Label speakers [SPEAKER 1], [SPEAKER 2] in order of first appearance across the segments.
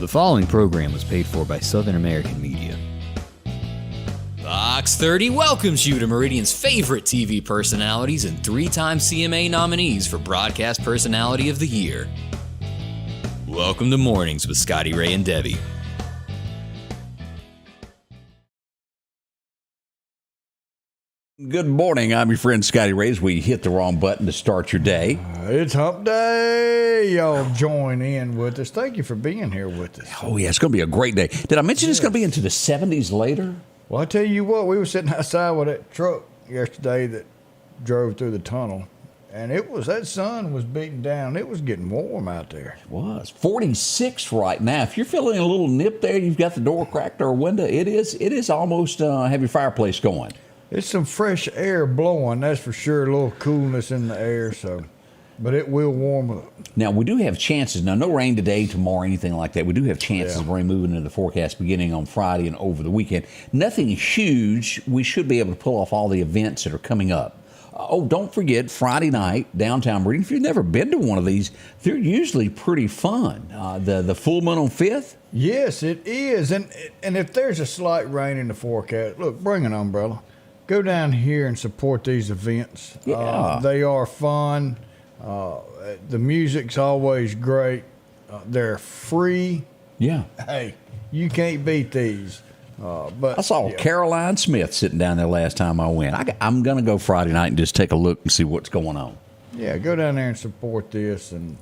[SPEAKER 1] The following program was paid for by Southern American Media.
[SPEAKER 2] Fox 30 welcomes you to Meridian's favorite TV personalities and three-time CMA nominees for Broadcast Personality of the Year. Welcome to Mornings with Scotty Ray and Debbie.
[SPEAKER 3] Good morning. I'm your friend Scotty Ray. We hit the wrong button to start your day.
[SPEAKER 4] It's hump day. Y'all join in with us. Thank you for being here with us.
[SPEAKER 3] Oh, yeah, it's going to be a great day. Did I mention it's going to be into the 70s later?
[SPEAKER 4] Well, I tell you what, we were sitting outside with that truck yesterday that drove through the tunnel, and that sun was beating down. It was getting warm out there.
[SPEAKER 3] It was. 46 right now. If you're feeling a little nip there, you've got the door cracked or a window, it is almost have your fireplace going.
[SPEAKER 4] It's some fresh air blowing, that's for sure. A little coolness in the air, but it will warm up.
[SPEAKER 3] Now, we do have chances. Now, no rain today, tomorrow, anything like that. We do have chances of rain moving into the forecast beginning on Friday and over the weekend. Nothing huge. We should be able to pull off all the events that are coming up. Don't forget, Friday night, downtown Meridian. If you've never been to one of these, they're usually pretty fun. The full moon on 5th?
[SPEAKER 4] Yes, it is. And if there's a slight rain in the forecast, look, bring an umbrella. Go down here and support these events.
[SPEAKER 3] Yeah.
[SPEAKER 4] They are fun. The music's always great. They're free.
[SPEAKER 3] Yeah.
[SPEAKER 4] Hey, you can't beat these. But
[SPEAKER 3] I saw Caroline Smith sitting down there last time I went. I'm going to go Friday night and just take a look and see what's going on.
[SPEAKER 4] Yeah, go down there and support this and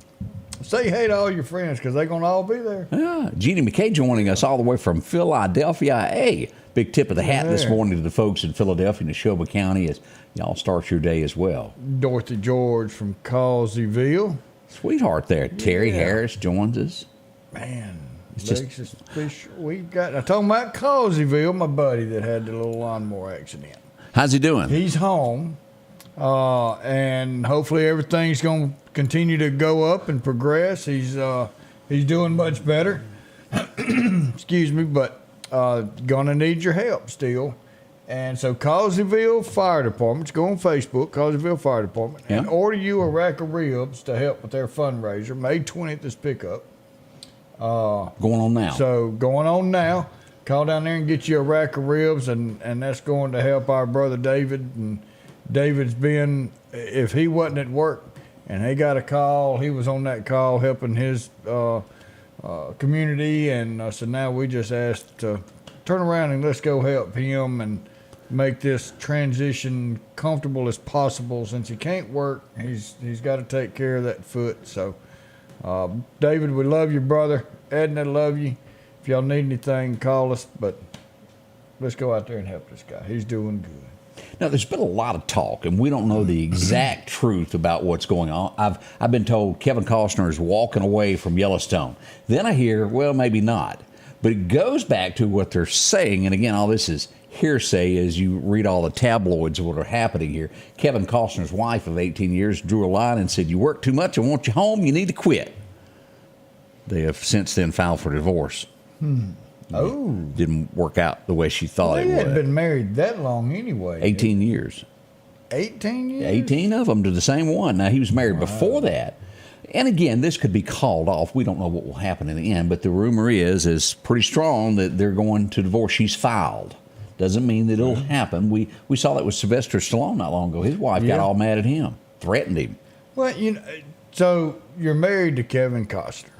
[SPEAKER 4] say hey to all your friends because they're going to all be there.
[SPEAKER 3] Yeah. Jeannie McKay joining us all the way from Philadelphia. Hey, big tip of the hat this morning to the folks in Philadelphia and Neshoba County as y'all start your day as well.
[SPEAKER 4] Dorothy George from Causeyville.
[SPEAKER 3] Sweetheart there. Terry Harris joins us.
[SPEAKER 4] Man, we've got. I'm talking about Causeyville, my buddy that had the little lawnmower accident.
[SPEAKER 3] How's he doing?
[SPEAKER 4] He's home, and hopefully everything's going to continue to go up and progress. He's doing much better. Excuse me, but gonna need your help still. And so Causeyville Fire Department, just go on Facebook, Causeyville Fire Department, and order you a rack of ribs to help with their fundraiser. May 20th is pickup.
[SPEAKER 3] Going on now.
[SPEAKER 4] So going on now. Call down there and get you a rack of ribs, and that's going to help our brother David. And David's been, if he wasn't at work and he got a call, he was on that call helping his community. And so now we just asked to turn around and let's go help him and make this transition comfortable as possible. Since he can't work, he's got to take care of that foot. So, David, we love you, brother. Edna, love you. If y'all need anything, call us. But let's go out there and help this guy. He's doing good.
[SPEAKER 3] Now, there's been a lot of talk, and we don't know the exact truth about what's going on. I've been told Kevin Costner is walking away from Yellowstone. Then I hear, well, maybe not. But it goes back to what they're saying, and again, all this is hearsay as you read all the tabloids of what are happening here. Kevin Costner's wife of 18 years drew a line and said, you work too much, I want you home, you need to quit. They have since then filed for divorce.
[SPEAKER 4] Oh.
[SPEAKER 3] Didn't work out the way she thought it would.
[SPEAKER 4] They hadn't been married that long anyway.
[SPEAKER 3] 18 years.
[SPEAKER 4] 18 years?
[SPEAKER 3] 18 of them to the same one. Now, he was married before that. And again, this could be called off. We don't know what will happen in the end, but the rumor is pretty strong that they're going to divorce. She's filed. Doesn't mean that it'll happen. We saw that with Sylvester Stallone not long ago. His wife got all mad at him, threatened him.
[SPEAKER 4] Well, so you're married to Kevin Costner.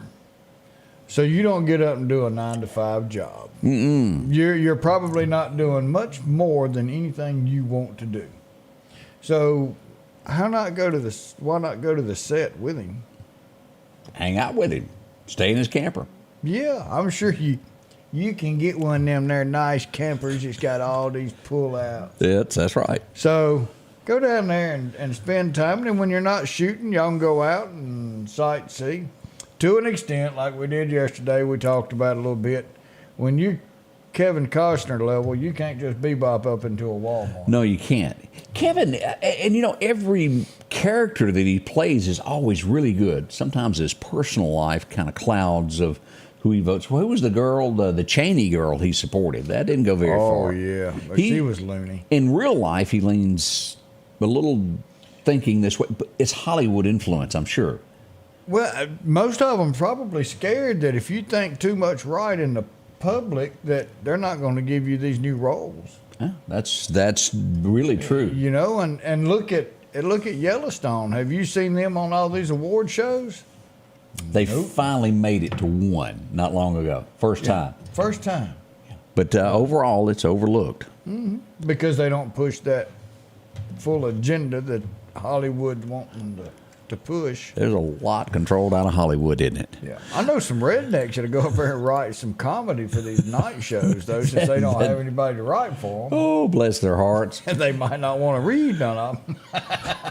[SPEAKER 4] So you don't get up and do a 9-to-5 job. You're probably not doing much more than anything you want to do. So why not go to the set with him?
[SPEAKER 3] Hang out with him. Stay in his camper.
[SPEAKER 4] Yeah, I'm sure you can get one of them there nice campers that's got all these pull-outs.
[SPEAKER 3] That's right.
[SPEAKER 4] So go down there and spend time. And then when you're not shooting, y'all can go out and sightsee. To an extent, like we did yesterday, we talked about it a little bit. When you Kevin Costner level, you can't just bebop up into a Walmart.
[SPEAKER 3] No, you can't. Kevin, and every character that he plays is always really good. Sometimes his personal life kind of clouds of who he votes for. Who was the girl, the Cheney girl he supported? That didn't go very far.
[SPEAKER 4] Oh, yeah. She was loony.
[SPEAKER 3] In real life, he leans a little thinking this way, but it's Hollywood influence, I'm sure.
[SPEAKER 4] Well, most of them probably scared that if you think too much right in the public, that they're not going to give you these new roles.
[SPEAKER 3] Yeah, that's really true.
[SPEAKER 4] You know, and look at Yellowstone. Have you seen them on all these award shows?
[SPEAKER 3] They finally made it to one not long ago. First time.
[SPEAKER 4] First time.
[SPEAKER 3] But overall, it's overlooked.
[SPEAKER 4] Because they don't push that full agenda that Hollywood wanting to push.
[SPEAKER 3] There's a lot controlled out of Hollywood, isn't it?
[SPEAKER 4] Yeah, I know some rednecks that'll go up there and write some comedy for these night shows, though, since they don't have anybody to write for them.
[SPEAKER 3] Oh, bless their hearts.
[SPEAKER 4] And they might not want to read none of them.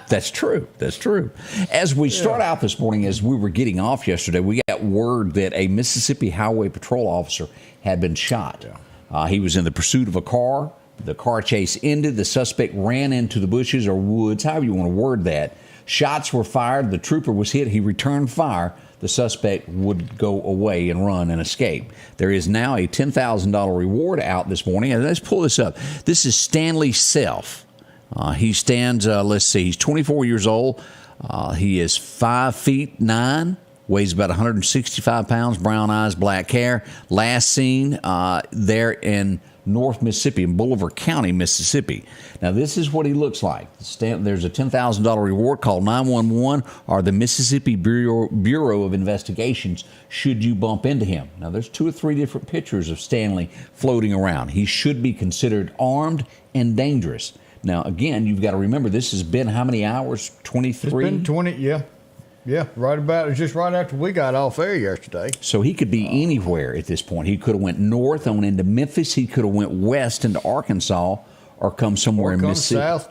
[SPEAKER 3] That's true. That's true. As we start out this morning, as we were getting off yesterday, we got word that a Mississippi Highway Patrol officer had been shot. He was in the pursuit of a car. The car chase ended. The suspect ran into the bushes or woods, however you want to word that. Shots were fired. The trooper was hit. He returned fire. The suspect would go away and run and escape. There is now a $10,000 reward out this morning. And let's pull this up. This is Stanley Self. He stands, he's 24 years old. He is 5'9", weighs about 165 pounds, brown eyes, black hair. Last seen there in North Mississippi, in Bolivar County, Mississippi. Now, this is what he looks like. There's a $10,000 reward called 911 or the Mississippi Bureau of Investigations should you bump into him. Now, there's 2 or 3 different pictures of Stanley floating around. He should be considered armed and dangerous. Now, again, you've got to remember, this has been how many hours? 23?
[SPEAKER 4] It's been 20, yeah. Yeah, just right after we got off air yesterday.
[SPEAKER 3] So he could be anywhere at this point. He could have went north on into Memphis. He could have went west into Arkansas or come somewhere in Mississippi.
[SPEAKER 4] South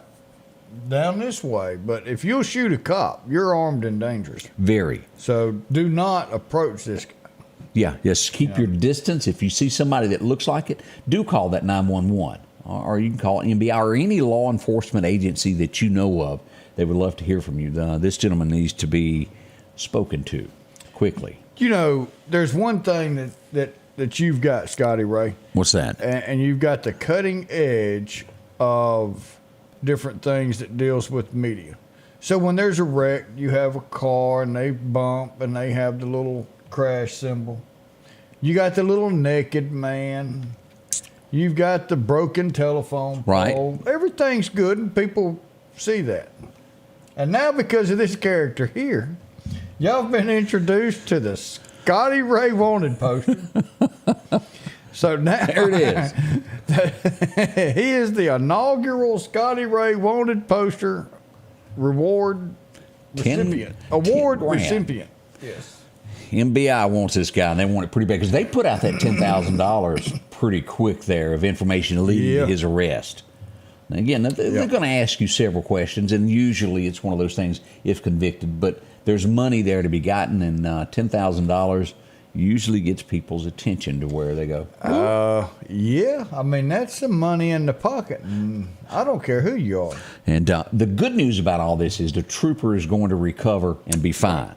[SPEAKER 4] down this way. But if you'll shoot a cop, you're armed and dangerous.
[SPEAKER 3] Very.
[SPEAKER 4] So do not approach this guy.
[SPEAKER 3] Yeah, just keep your distance. If you see somebody that looks like it, do call that 911. Or you can call NBI or any law enforcement agency that you know of. They would love to hear from you. This gentleman needs to be spoken to quickly.
[SPEAKER 4] You know, there's one thing that you've got, Scotty Ray.
[SPEAKER 3] What's that?
[SPEAKER 4] And you've got the cutting edge of different things that deals with media. So when there's a wreck, you have a car and they bump and they have the little crash symbol. You got the little naked man. You've got the broken telephone pole. Right. Everything's good and people see that. And now because of this character here, y'all have been introduced to the Scotty Ray Wanted poster. So now
[SPEAKER 3] there it is.
[SPEAKER 4] He is the inaugural Scotty Ray Wanted poster reward recipient. Award recipient. Yes.
[SPEAKER 3] NBI wants this guy, and they want it pretty bad because they put out that $10,000 pretty quick there of information leading to his arrest. Now, again, they're going to ask you several questions, and usually it's one of those things, if convicted, but there's money there to be gotten, and $10,000 usually gets people's attention to where they go.
[SPEAKER 4] Yeah, I mean, that's some money in the pocket, and I don't care who you are.
[SPEAKER 3] And the good news about all this is the trooper is going to recover and be fine.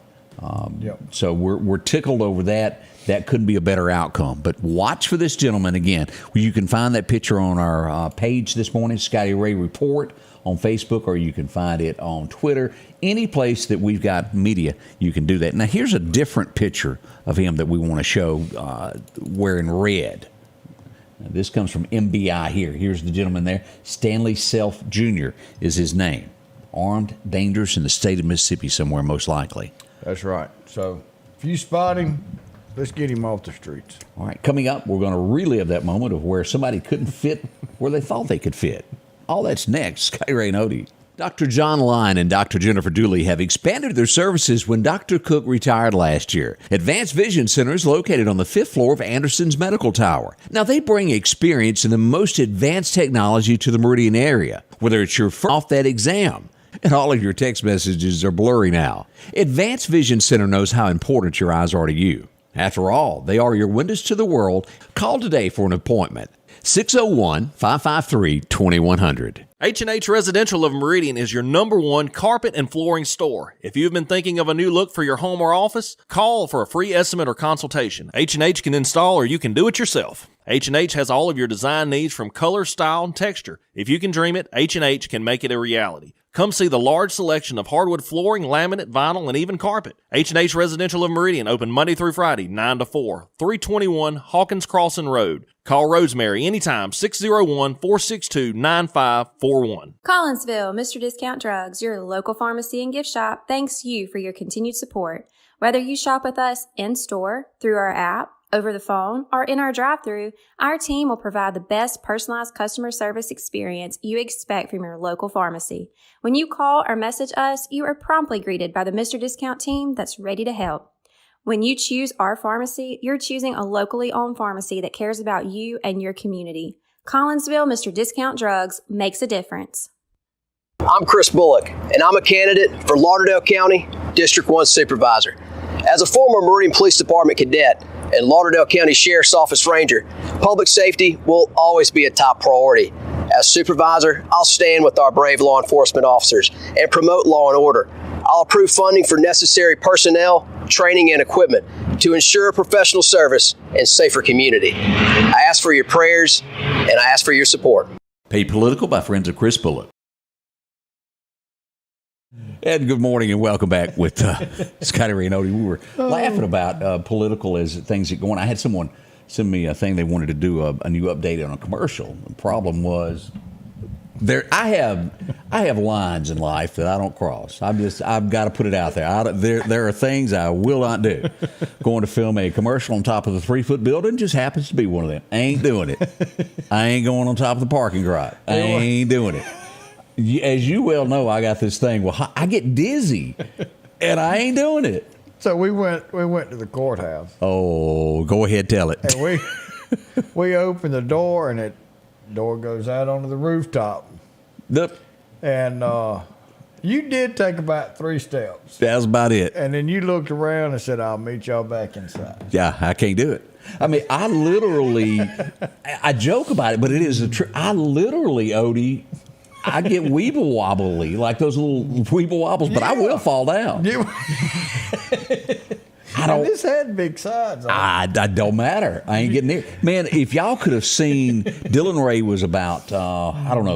[SPEAKER 3] So we're tickled over that. That couldn't be a better outcome. But watch for this gentleman again. You can find that picture on our page this morning, Scotty Ray Report on Facebook, or you can find it on Twitter. Any place that we've got media, you can do that. Now, here's a different picture of him that we want to show wearing red. Now, this comes from MBI here. Here's the gentleman there. Stanley Self Jr. is his name. Armed, dangerous, in the state of Mississippi somewhere, most likely.
[SPEAKER 4] That's right. So if you spot him, let's get him off the streets.
[SPEAKER 3] All right, coming up, we're going to relive that moment of where somebody couldn't fit where they thought they could fit. All that's next. Scotty Ray and Odie. Dr. John Line and Dr. Jennifer Dooley have expanded their services when Dr. Cook retired last year. Advanced Vision Center is located on the 5th floor of Anderson's Medical Tower. Now, they bring experience in the most advanced technology to the Meridian area, whether it's your first off that exam. And all of your text messages are blurry now. Advanced Vision Center knows how important your eyes are to you. After all, they are your windows to the world. Call today for an appointment. 601-553-2100.
[SPEAKER 5] H&H Residential of Meridian is your #1 carpet and flooring store. If you've been thinking of a new look for your home or office, call for a free estimate or consultation. H&H can install or you can do it yourself. H&H has all of your design needs from color, style, and texture. If you can dream it, H&H can make it a reality. Come see the large selection of hardwood flooring, laminate, vinyl, and even carpet. H&H Residential of Meridian, open Monday through Friday, 9 to 4, 321 Hawkins Crossing Road. Call Rosemary anytime, 601-462-9541.
[SPEAKER 6] Collinsville, Mr. Discount Drugs, your local pharmacy and gift shop, thanks you for your continued support. Whether you shop with us in-store, through our app, over the phone, or in our drive-thru, our team will provide the best personalized customer service experience you expect from your local pharmacy. When you call or message us, you are promptly greeted by the Mr. Discount team that's ready to help. When you choose our pharmacy, you're choosing a locally owned pharmacy that cares about you and your community. Collinsville, Mr. Discount Drugs makes a difference.
[SPEAKER 7] I'm Chris Bullock, and I'm a candidate for Lauderdale County District 1 Supervisor. As a former Meridian Police Department cadet and Lauderdale County Sheriff's Office Ranger, public safety will always be a top priority. As supervisor, I'll stand with our brave law enforcement officers and promote law and order. I'll approve funding for necessary personnel, training, and equipment to ensure professional service and safer community. I ask for your prayers, and I ask for your support.
[SPEAKER 3] Paid Political by friends of Chris Bullock. And good morning and welcome back with Scotty Ray and Odie. We were laughing about political as things get going. I had someone send me a thing they wanted to do a new update on a commercial. The problem was I have lines in life that I don't cross. I've got to put it out there. There are things I will not do. Going to film a commercial on top of the 3-foot building just happens to be one of them. I ain't doing it. I ain't going on top of the parking garage. I ain't doing it. As you well know, I got this thing. Well, I get dizzy, and I ain't doing it.
[SPEAKER 4] So we went to the courthouse.
[SPEAKER 3] Oh, go ahead, tell it.
[SPEAKER 4] And we opened the door, and the door goes out onto the rooftop.
[SPEAKER 3] Nope.
[SPEAKER 4] And you did take about 3 steps.
[SPEAKER 3] That's about it.
[SPEAKER 4] And then you looked around and said, "I'll meet y'all back inside."
[SPEAKER 3] Yeah, I can't do it. I mean, I literally, I joke about it, but it is a truth. I literally, Odie, I get weeble wobbly, like those little weeble wobbles, but I will fall down. I don't.
[SPEAKER 4] This had big sides on it.
[SPEAKER 3] I don't matter. I ain't getting there. Man, if y'all could have seen, Dylan Ray was about,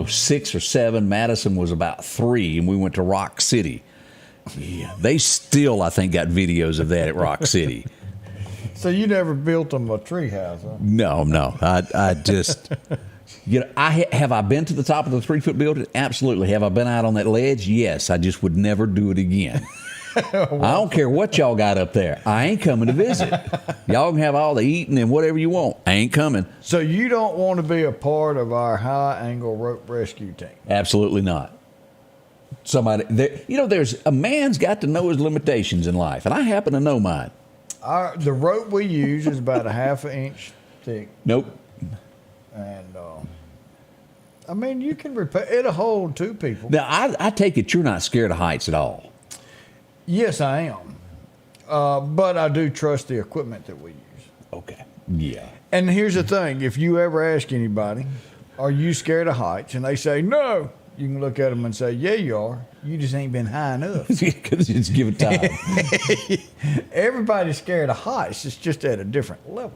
[SPEAKER 3] 6 or 7. Madison was about 3, and we went to Rock City. Yeah, they still, I think, got videos of that at Rock City.
[SPEAKER 4] So you never built them a tree house, huh?
[SPEAKER 3] No. I just... have I been to the top of the 3-foot building? Absolutely. Have I been out on that ledge? Yes. I just would never do it again. I don't care what y'all got up there. I ain't coming to visit. Y'all can have all the eating and whatever you want. I ain't coming.
[SPEAKER 4] So you don't want to be a part of our high-angle rope rescue team?
[SPEAKER 3] Absolutely not. Somebody, there's a man's got to know his limitations in life, and I happen to know mine.
[SPEAKER 4] The rope we use is about a 1/2 inch thick.
[SPEAKER 3] Nope.
[SPEAKER 4] And I mean, you can repair. It'll hold 2 people.
[SPEAKER 3] Now, I take it you're not scared of heights at all.
[SPEAKER 4] Yes, I am. But I do trust the equipment that we use.
[SPEAKER 3] Okay. Yeah.
[SPEAKER 4] And here's the thing. If you ever ask anybody, are you scared of heights? And they say, no. You can look at them and say, yeah, you are. You just ain't been high enough.
[SPEAKER 3] Because it's given time.
[SPEAKER 4] Everybody's scared of heights. It's just at a different level.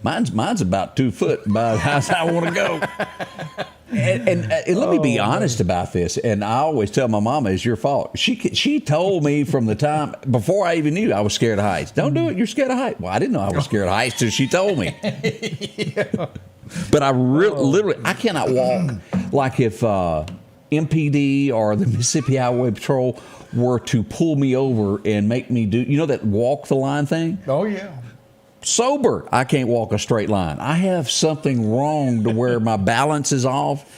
[SPEAKER 3] Mine's about 2 foot, about how I want to go. And let me be honest about this. And I always tell my mama, it's your fault. She told me from the time before I even knew I was scared of heights. Don't do it. You're scared of heights. Well, I didn't know I was scared of heights till she told me.
[SPEAKER 4] Yeah.
[SPEAKER 3] But I literally, I cannot walk. Like if MPD or the Mississippi Highway Patrol were to pull me over and make me do, that walk the line thing?
[SPEAKER 4] Oh, yeah.
[SPEAKER 3] Sober, I can't walk a straight line. I have something wrong to where my balance is off.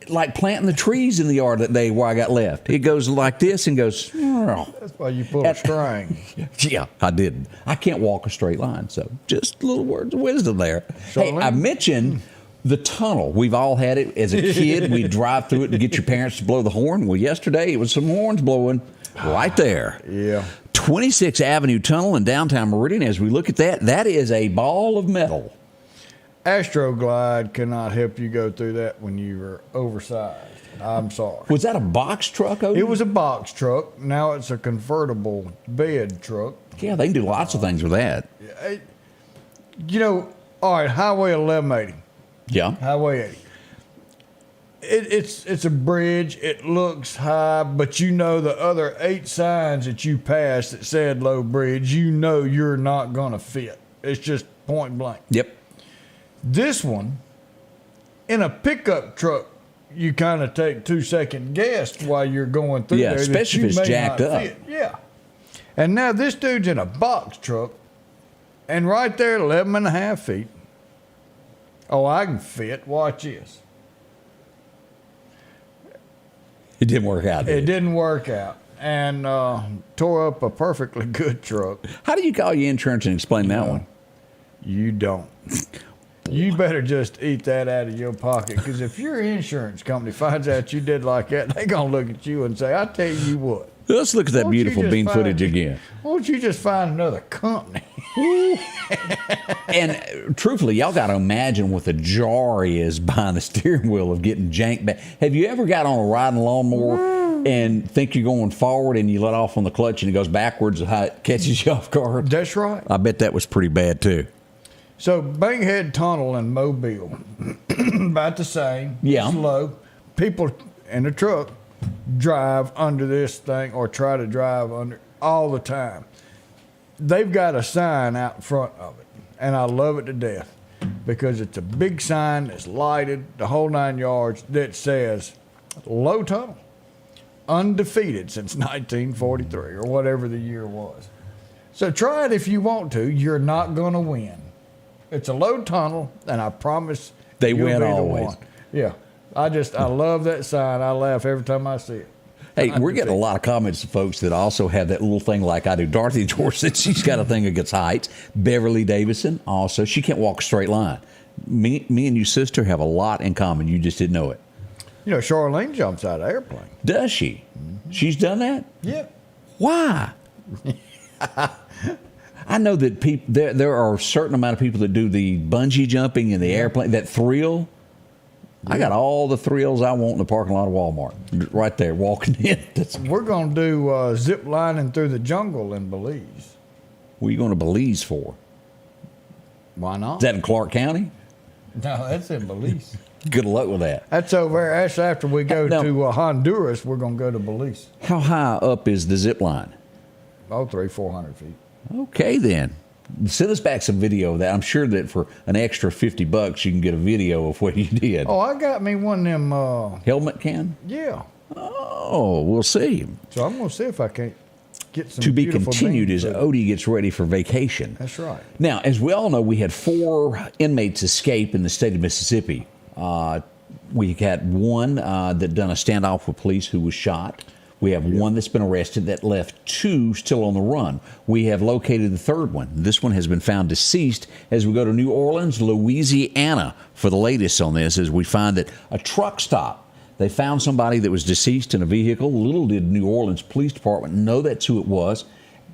[SPEAKER 3] Like planting the trees in the yard that day where I got left. It goes like this and goes.
[SPEAKER 4] That's why you pull a string.
[SPEAKER 3] Yeah, I didn't. I can't walk a straight line. So just little words of wisdom there. Hey, I mentioned the tunnel. We've all had it as a kid. We'd drive through it and get your parents to blow the horn. Well, yesterday it was some horns blowing right there.
[SPEAKER 4] Yeah.
[SPEAKER 3] 26th Avenue Tunnel in downtown Meridian. As we look at that is a ball of metal.
[SPEAKER 4] Astroglide cannot help you go through that when you're oversized. I'm sorry.
[SPEAKER 3] Was that a box truck, Odie?
[SPEAKER 4] It was a box truck. Now it's a convertible bed truck.
[SPEAKER 3] Yeah, they can do lots of things with that.
[SPEAKER 4] All right, Highway 1180.
[SPEAKER 3] Yeah.
[SPEAKER 4] Highway 80. It's a bridge. It looks high, but you know the other 8 signs that you passed that said low bridge, you know you're not going to fit. It's just point blank.
[SPEAKER 3] Yep.
[SPEAKER 4] This one, in a pickup truck, you kind of take 2-second guess while you're going through there.
[SPEAKER 3] Especially if it's jacked up.
[SPEAKER 4] Fit. Yeah. And now this dude's in a box truck, and right there, 11.5 feet. Oh, I can fit. Watch this.
[SPEAKER 3] It didn't work out, did
[SPEAKER 4] It didn't work out, and tore up a perfectly good truck.
[SPEAKER 3] How do you call your insurance and explain that one?
[SPEAKER 4] You don't. You better just eat that out of your pocket, because if your insurance company finds out you did like that, they're going to look at you and say, I tell you what.
[SPEAKER 3] Let's look at that beautiful bean footage again.
[SPEAKER 4] Why don't you just find another company?
[SPEAKER 3] And truthfully, y'all got to imagine what the jar is behind the steering wheel of getting janked back. Have you ever got on a riding lawnmower and think you're going forward and you let off on the clutch and it goes backwards and how it catches you off guard?
[SPEAKER 4] That's right.
[SPEAKER 3] I bet that was pretty bad too.
[SPEAKER 4] So Bankhead Tunnel in Mobile, about the same.
[SPEAKER 3] Yeah.
[SPEAKER 4] Slow. People in the truck drive under this thing or try to drive under all the time. They've got a sign out in front of it, and I love it to death because it's a big sign that's lighted, the whole 9 yards, that says Low Tunnel, undefeated since 1943 or whatever the year was. So try it if you want to. You're not going to win. It's a low tunnel, and I promise
[SPEAKER 3] they
[SPEAKER 4] you'll
[SPEAKER 3] win
[SPEAKER 4] be the
[SPEAKER 3] always.
[SPEAKER 4] one. Yeah. I love that sign. I laugh every time I see it.
[SPEAKER 3] Hey, we're getting a lot of comments from folks that also have that little thing like I do. Dorothy Dorset, she's got a thing against heights. Beverly Davison, also, she can't walk a straight line. Me and your sister have a lot in common. You just didn't know it.
[SPEAKER 4] You know, Charlene jumps out of an airplane.
[SPEAKER 3] Does she? Mm-hmm. She's done that?
[SPEAKER 4] Yeah.
[SPEAKER 3] Why? I know that there are a certain amount of people that do the bungee jumping in the airplane, that thrill. Yeah. I got all the thrills I want in the parking lot of Walmart, right there, walking in.
[SPEAKER 4] We're going to do zip lining through the jungle in Belize.
[SPEAKER 3] What are you going to Belize for?
[SPEAKER 4] Why not?
[SPEAKER 3] Is that in Clark County?
[SPEAKER 4] No, that's in Belize.
[SPEAKER 3] Good luck with that.
[SPEAKER 4] That's over there. That's after we go to Honduras, we're going to go to Belize.
[SPEAKER 3] How high up is the zip line?
[SPEAKER 4] Oh, 300-400 feet.
[SPEAKER 3] Okay, then. Send us back some video of that. I'm sure that for an extra $50, you can get a video of what you did.
[SPEAKER 4] Oh, I got me one of them.
[SPEAKER 3] Helmet can?
[SPEAKER 4] Yeah.
[SPEAKER 3] Oh, we'll see.
[SPEAKER 4] So I'm going to see if I can't get some.
[SPEAKER 3] To be continued as
[SPEAKER 4] beans.
[SPEAKER 3] Odie gets ready for vacation.
[SPEAKER 4] That's right.
[SPEAKER 3] Now, as we all know, we had 4 inmates escape in the state of Mississippi. We had one that done a standoff with police who was shot. We have one that's been arrested that left 2 still on the run. We have located the 3rd one. This one has been found deceased as we go to New Orleans, Louisiana for the latest on this, as we find that a truck stop, they found somebody that was deceased in a vehicle. Little did New Orleans Police Department know that's who it was.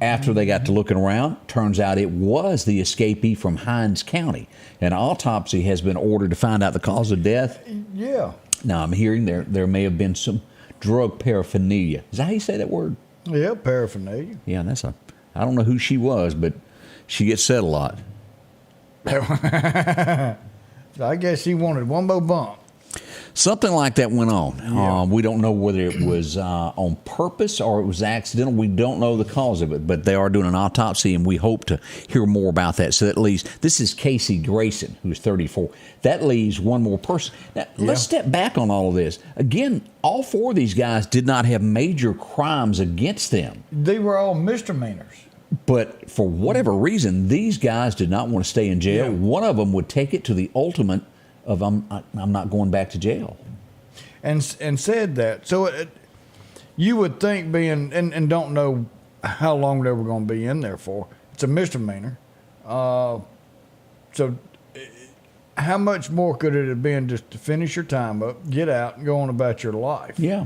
[SPEAKER 3] After they got to looking around, turns out it was the escapee from Hinds County. An autopsy has been ordered to find out the cause of death.
[SPEAKER 4] Yeah.
[SPEAKER 3] Now, I'm hearing there may have been some drug paraphernalia. Is that how you say that word?
[SPEAKER 4] Yeah, paraphernalia.
[SPEAKER 3] Yeah, I don't know who she was, but she gets said a lot.
[SPEAKER 4] I guess he wanted one more bump.
[SPEAKER 3] Something like that went on.
[SPEAKER 4] Yeah.
[SPEAKER 3] We don't know whether it was on purpose or it was accidental. We don't know the cause of it, but they are doing an autopsy, and we hope to hear more about that. So that leaves, this is Casey Grayson, who's 34. That leaves one more person. Now, let's step back on all of this. Again, all 4 of these guys did not have major crimes against them.
[SPEAKER 4] They were all misdemeanors.
[SPEAKER 3] But for whatever reason, these guys did not want to stay in jail.
[SPEAKER 4] Yeah.
[SPEAKER 3] One of them would take it to the ultimate of I'm not going back to jail.
[SPEAKER 4] And said that. So you would think being, and don't know how long they were going to be in there for. It's a misdemeanor. So how much more could it have been just to finish your time up, get out, and go on about your life?
[SPEAKER 3] Yeah.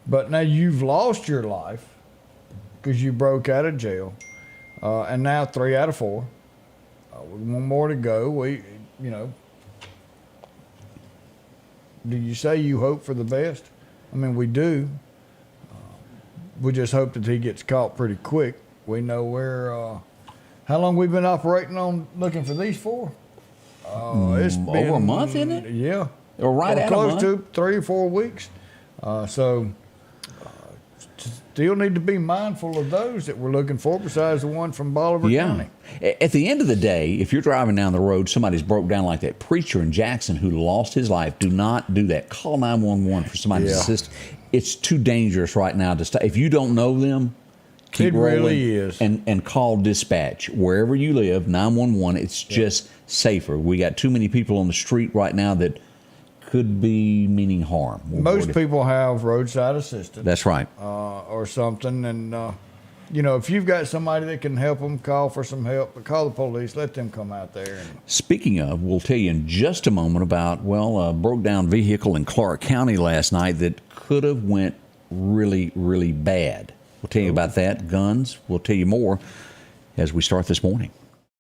[SPEAKER 4] But now you've lost your life because you broke out of jail. And now 3 out of 4. One more to go. Do you say you hope for the best? I mean, we do. We just hope that he gets caught pretty quick. We know where. How long we've been operating on looking for these 4? It's been
[SPEAKER 3] over a month, isn't it?
[SPEAKER 4] Yeah.
[SPEAKER 3] Or right
[SPEAKER 4] or
[SPEAKER 3] at
[SPEAKER 4] close
[SPEAKER 3] a month.
[SPEAKER 4] to 3 or 4 weeks. Still need to be mindful of those that we're looking for besides the one from Bolivar County.
[SPEAKER 3] At the end of the day, if you're driving down the road, somebody's broke down like that preacher in Jackson who lost his life, do not do that. Call 911 for somebody's assistance. It's too dangerous right now to stop. If you don't know them, keep rolling.
[SPEAKER 4] It really is.
[SPEAKER 3] And call dispatch. Wherever you live, 911, it's just safer. We got too many people on the street right now that could be meaning harm.
[SPEAKER 4] Most people have roadside assistance.
[SPEAKER 3] That's right.
[SPEAKER 4] Or something. And, if you've got somebody that can help them, call for some help. But call the police. Let them come out there.
[SPEAKER 3] Speaking of, we'll tell you in just a moment about, a broke down vehicle in Clark County last night that could have went really, really bad. We'll tell you about that. Guns. We'll tell you more as we start this morning.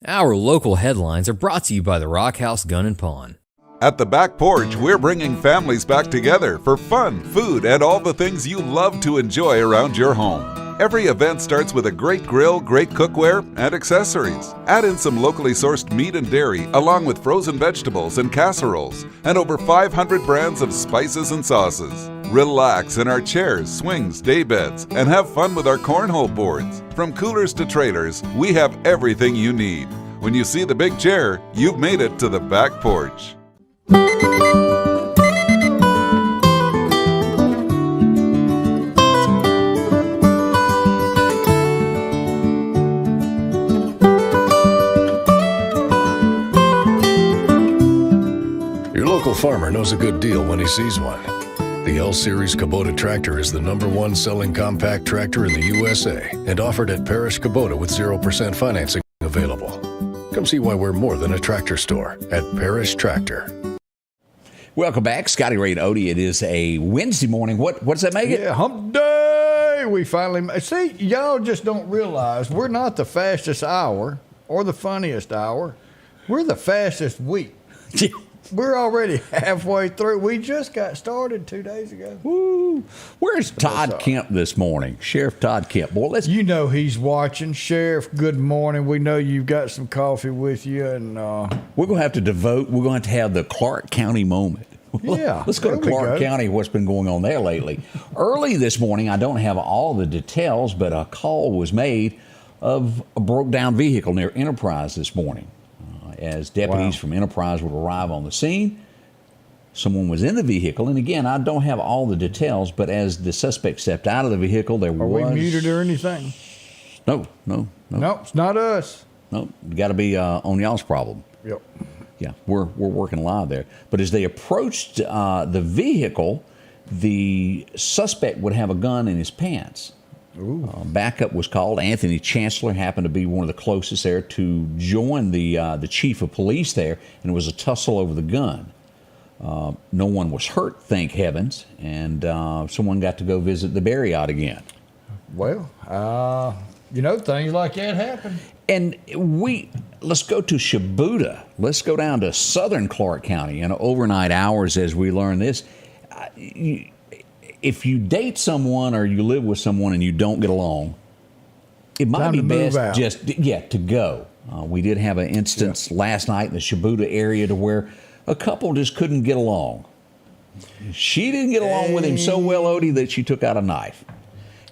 [SPEAKER 2] Our local headlines are brought to you by the Rock House Gun and Pawn.
[SPEAKER 8] At the Back Porch, we're bringing families back together for fun, food, and all the things you love to enjoy around your home. Every event starts with a great grill, great cookware, and accessories. Add in some locally sourced meat and dairy, along with frozen vegetables and casseroles, and over 500 brands of spices and sauces. Relax in our chairs, swings, day beds, and have fun with our cornhole boards. From coolers to trailers, we have everything you need. When you see the big chair, you've made it to the Back Porch.
[SPEAKER 9] Your local farmer knows a good deal when he sees one. The L-Series Kubota tractor is the #1 selling compact tractor in the USA and offered at Parish Kubota with 0% financing available. Come see why we're more than a tractor store at Parish Tractor.
[SPEAKER 3] Welcome back, Scotty Ray and Odie. It is a Wednesday morning. What does that make it?
[SPEAKER 4] Yeah, hump day. We finally see. Y'all just don't realize we're not the fastest hour or the funniest hour. We're the fastest week. We're already halfway through. We just got started 2 days ago.
[SPEAKER 3] Woo. Where's Todd Kemp this morning? Sheriff Todd Kemp. Boy,
[SPEAKER 4] he's watching. Sheriff, good morning. We know you've got some coffee with you, and
[SPEAKER 3] we're going to have to have the Clark County moment.
[SPEAKER 4] Yeah.
[SPEAKER 3] Let's go to Clark County, what's been going on there lately. Early this morning, I don't have all the details, but a call was made of a broke down vehicle near Enterprise this morning. As deputies from Enterprise would arrive on the scene, someone was in the vehicle. And again, I don't have all the details, but as the suspect stepped out of the vehicle, Are
[SPEAKER 4] we muted or anything?
[SPEAKER 3] No.
[SPEAKER 4] Nope, it's not us.
[SPEAKER 3] Nope, got to be on y'all's problem.
[SPEAKER 4] Yep.
[SPEAKER 3] Yeah, we're working live there. But as they approached the vehicle, the suspect would have a gun in his pants. Backup was called. Anthony Chancellor happened to be one of the closest there to join the chief of police there, and it was a tussle over the gun. No one was hurt, thank heavens, and someone got to go visit the Barriott again.
[SPEAKER 4] Well, things like that happen.
[SPEAKER 3] And let's go to Shibuda. Let's go down to southern Clark County in overnight hours as we learn this. If you date someone or you live with someone and you don't get along, it might be best just to go. We did have an instance last night in the Shibuda area to where a couple just couldn't get along. She didn't get along with him so well, Odie, that she took out a knife.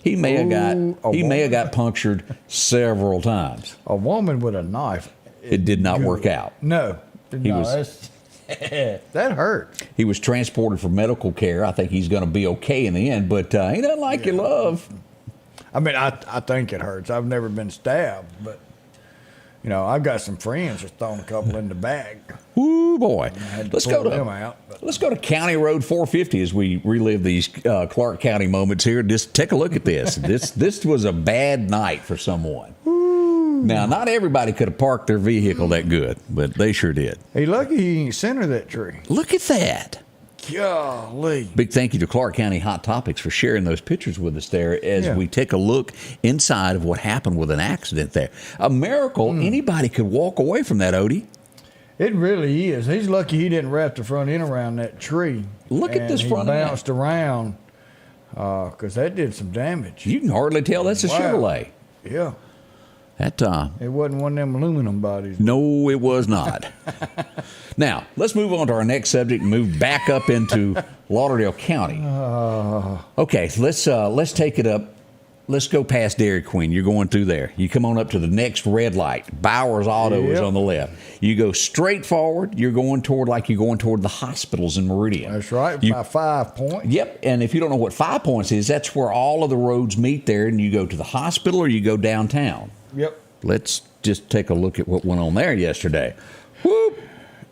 [SPEAKER 3] He may have got punctured several times.
[SPEAKER 4] A woman with a knife.
[SPEAKER 3] It did not work out.
[SPEAKER 4] No. That hurt.
[SPEAKER 3] He was transported for medical care. I think he's going to be okay in the end, but he doesn't like your love.
[SPEAKER 4] I mean, I think it hurts. I've never been stabbed, but I've got some friends just throwing a couple in the bag.
[SPEAKER 3] Ooh, boy. Let's go to County Road 450 as we relive these Clark County moments here. Just take a look at this. This was a bad night for someone. Now, not everybody could have parked their vehicle that good, but they sure did.
[SPEAKER 4] Hey, lucky he ain't center that tree.
[SPEAKER 3] Look at that.
[SPEAKER 4] Golly.
[SPEAKER 3] Big thank you to Clark County Hot Topics for sharing those pictures with us there as we take a look inside of what happened with an accident there. A miracle. Anybody could walk away from that, Odie.
[SPEAKER 4] It really is. He's lucky he didn't wrap the front end around that tree.
[SPEAKER 3] Look at this front end.
[SPEAKER 4] He bounced around because that did some damage.
[SPEAKER 3] You can hardly tell that's a Chevrolet.
[SPEAKER 4] Yeah.
[SPEAKER 3] That
[SPEAKER 4] It wasn't one of them aluminum bodies.
[SPEAKER 3] No, it was not. Now, let's move on to our next subject and move back up into Lauderdale County. Okay, let's take it up. Let's go past Dairy Queen. You're going through there. You come on up to the next red light. Bowers Auto is on the left. You go straight forward. You're going toward the hospitals in Meridian.
[SPEAKER 4] That's right, by 5 points.
[SPEAKER 3] Yep, and if you don't know what 5 points is, that's where all of the roads meet there, and you go to the hospital or you go downtown.
[SPEAKER 4] Yep.
[SPEAKER 3] Let's just take a look at what went on there yesterday. Whoop!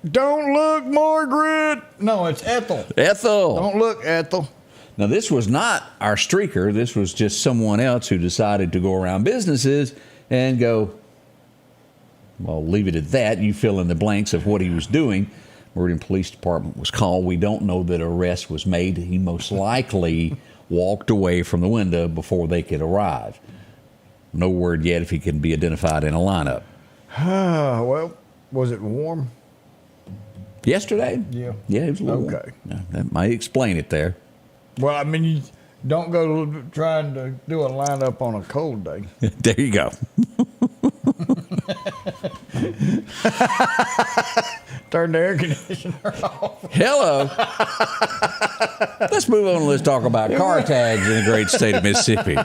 [SPEAKER 4] Don't look, Margaret. No, it's Ethel.
[SPEAKER 3] Ethel.
[SPEAKER 4] Don't look, Ethel.
[SPEAKER 3] Now, this was not our streaker. This was just someone else who decided to go around businesses and go, well, leave it at that. You fill in the blanks of what he was doing. Meridian Police Department was called. We don't know that arrest was made. He most likely walked away from the window before they could arrive. No word yet if he can be identified in a lineup.
[SPEAKER 4] Well, was it warm?
[SPEAKER 3] Yesterday?
[SPEAKER 4] Yeah.
[SPEAKER 3] Yeah, it was a little warm.
[SPEAKER 4] Okay.
[SPEAKER 3] Yeah, that might explain it there.
[SPEAKER 4] Well, I mean, you don't go trying to do a lineup on a cold day.
[SPEAKER 3] There you go.
[SPEAKER 4] Turn the air conditioner off.
[SPEAKER 3] Hello. Let's move on and let's talk about car tags in the great state of Mississippi.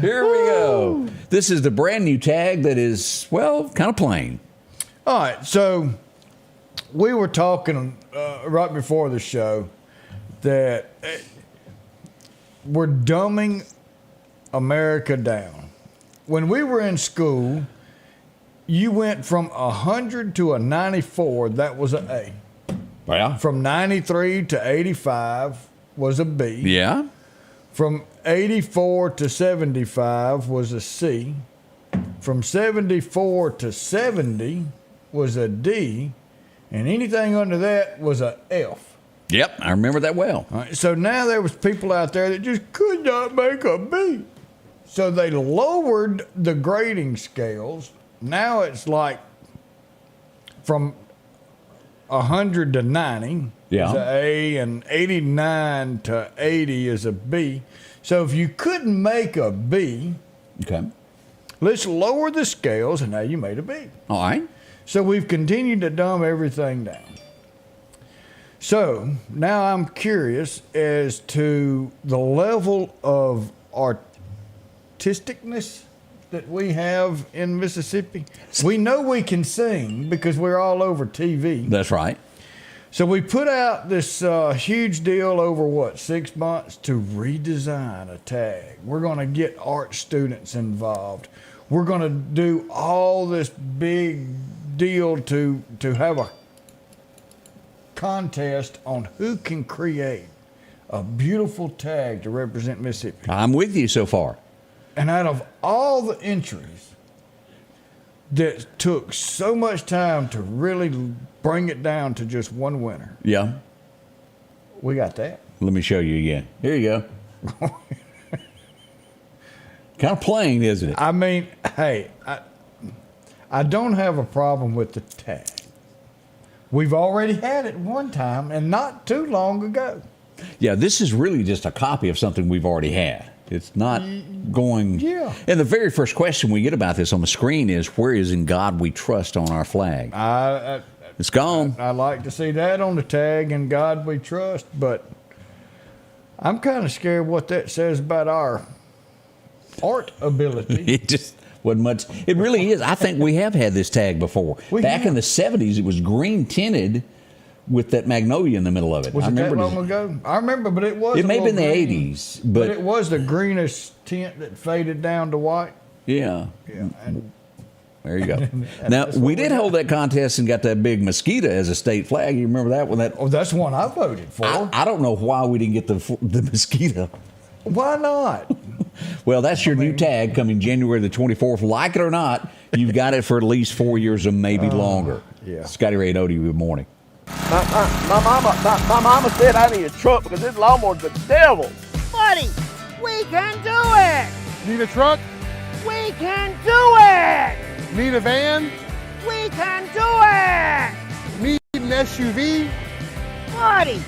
[SPEAKER 3] Here we go. This is the brand new tag that is, well, kind of plain.
[SPEAKER 4] All right, so we were talking right before the show that we're dumbing America down. When we were in school, you went from 100 to a 94, that was an A.
[SPEAKER 3] Yeah.
[SPEAKER 4] From 93 to 85 was a B.
[SPEAKER 3] Yeah.
[SPEAKER 4] From 84 to 75 was a C. From 74 to 70 was a D. And anything under that was a F.
[SPEAKER 3] Yep, I remember that well.
[SPEAKER 4] All right, so now there was people out there that just could not make a B. So they lowered the grading scales. Now it's like from 100 to 90 is an A, and 89 to 80 is a B. So if you couldn't make a B,
[SPEAKER 3] okay,
[SPEAKER 4] let's lower the scales, and now you made a B.
[SPEAKER 3] All right.
[SPEAKER 4] So we've continued to dumb everything down. So now I'm curious as to the level of artisticness that we have in Mississippi. We know we can sing because we're all over TV.
[SPEAKER 3] That's right.
[SPEAKER 4] So we put out this huge deal over, 6 months to redesign a tag. We're going to get art students involved. We're going to do all this big deal to have a contest on who can create a beautiful tag to represent Mississippi.
[SPEAKER 3] I'm with you so far.
[SPEAKER 4] And out of all the entries that took so much time to really bring it down to just one winner,
[SPEAKER 3] Yeah.
[SPEAKER 4] we got that.
[SPEAKER 3] Let me show you again. Here you go. Kind of plain, isn't it?
[SPEAKER 4] I mean, hey, I don't have a problem with the tag. We've already had it one time and not too long ago.
[SPEAKER 3] Yeah, this is really just a copy of something we've already had. It's not going...
[SPEAKER 4] Yeah.
[SPEAKER 3] And the very first question we get about this on the screen is, where is "In God We Trust" on our flag? It's gone.
[SPEAKER 4] I like to see that on the tag, "In God We Trust," but I'm kind of scared what that says about our art ability.
[SPEAKER 3] It just wasn't much. It really is. I think we have had this tag before. Back in the 70s, it was green tinted with that magnolia in the middle of it.
[SPEAKER 4] Was it that long ago? I remember, but it was.
[SPEAKER 3] It may have been the
[SPEAKER 4] green,
[SPEAKER 3] 80s,
[SPEAKER 4] but it was the greenish tint that faded down to white.
[SPEAKER 3] Yeah.
[SPEAKER 4] Yeah. And
[SPEAKER 3] there you go. Now, we did hold that contest and got that big mosquito as a state flag. You remember that one?
[SPEAKER 4] That's one I voted for.
[SPEAKER 3] I don't know why we didn't get the mosquito.
[SPEAKER 4] Why not?
[SPEAKER 3] Well, that's your new tag coming January the 24th. Like it or not, you've got it for at least 4 years or maybe longer.
[SPEAKER 4] Yeah.
[SPEAKER 3] Scotty Ray Report, good morning.
[SPEAKER 10] My mama said I need a truck because this lawnmower's the devil.
[SPEAKER 11] Buddy, we can do it!
[SPEAKER 10] Need a truck?
[SPEAKER 11] We can do it!
[SPEAKER 10] Need a van?
[SPEAKER 11] We can do it!
[SPEAKER 10] Need an SUV?
[SPEAKER 11] Buddy,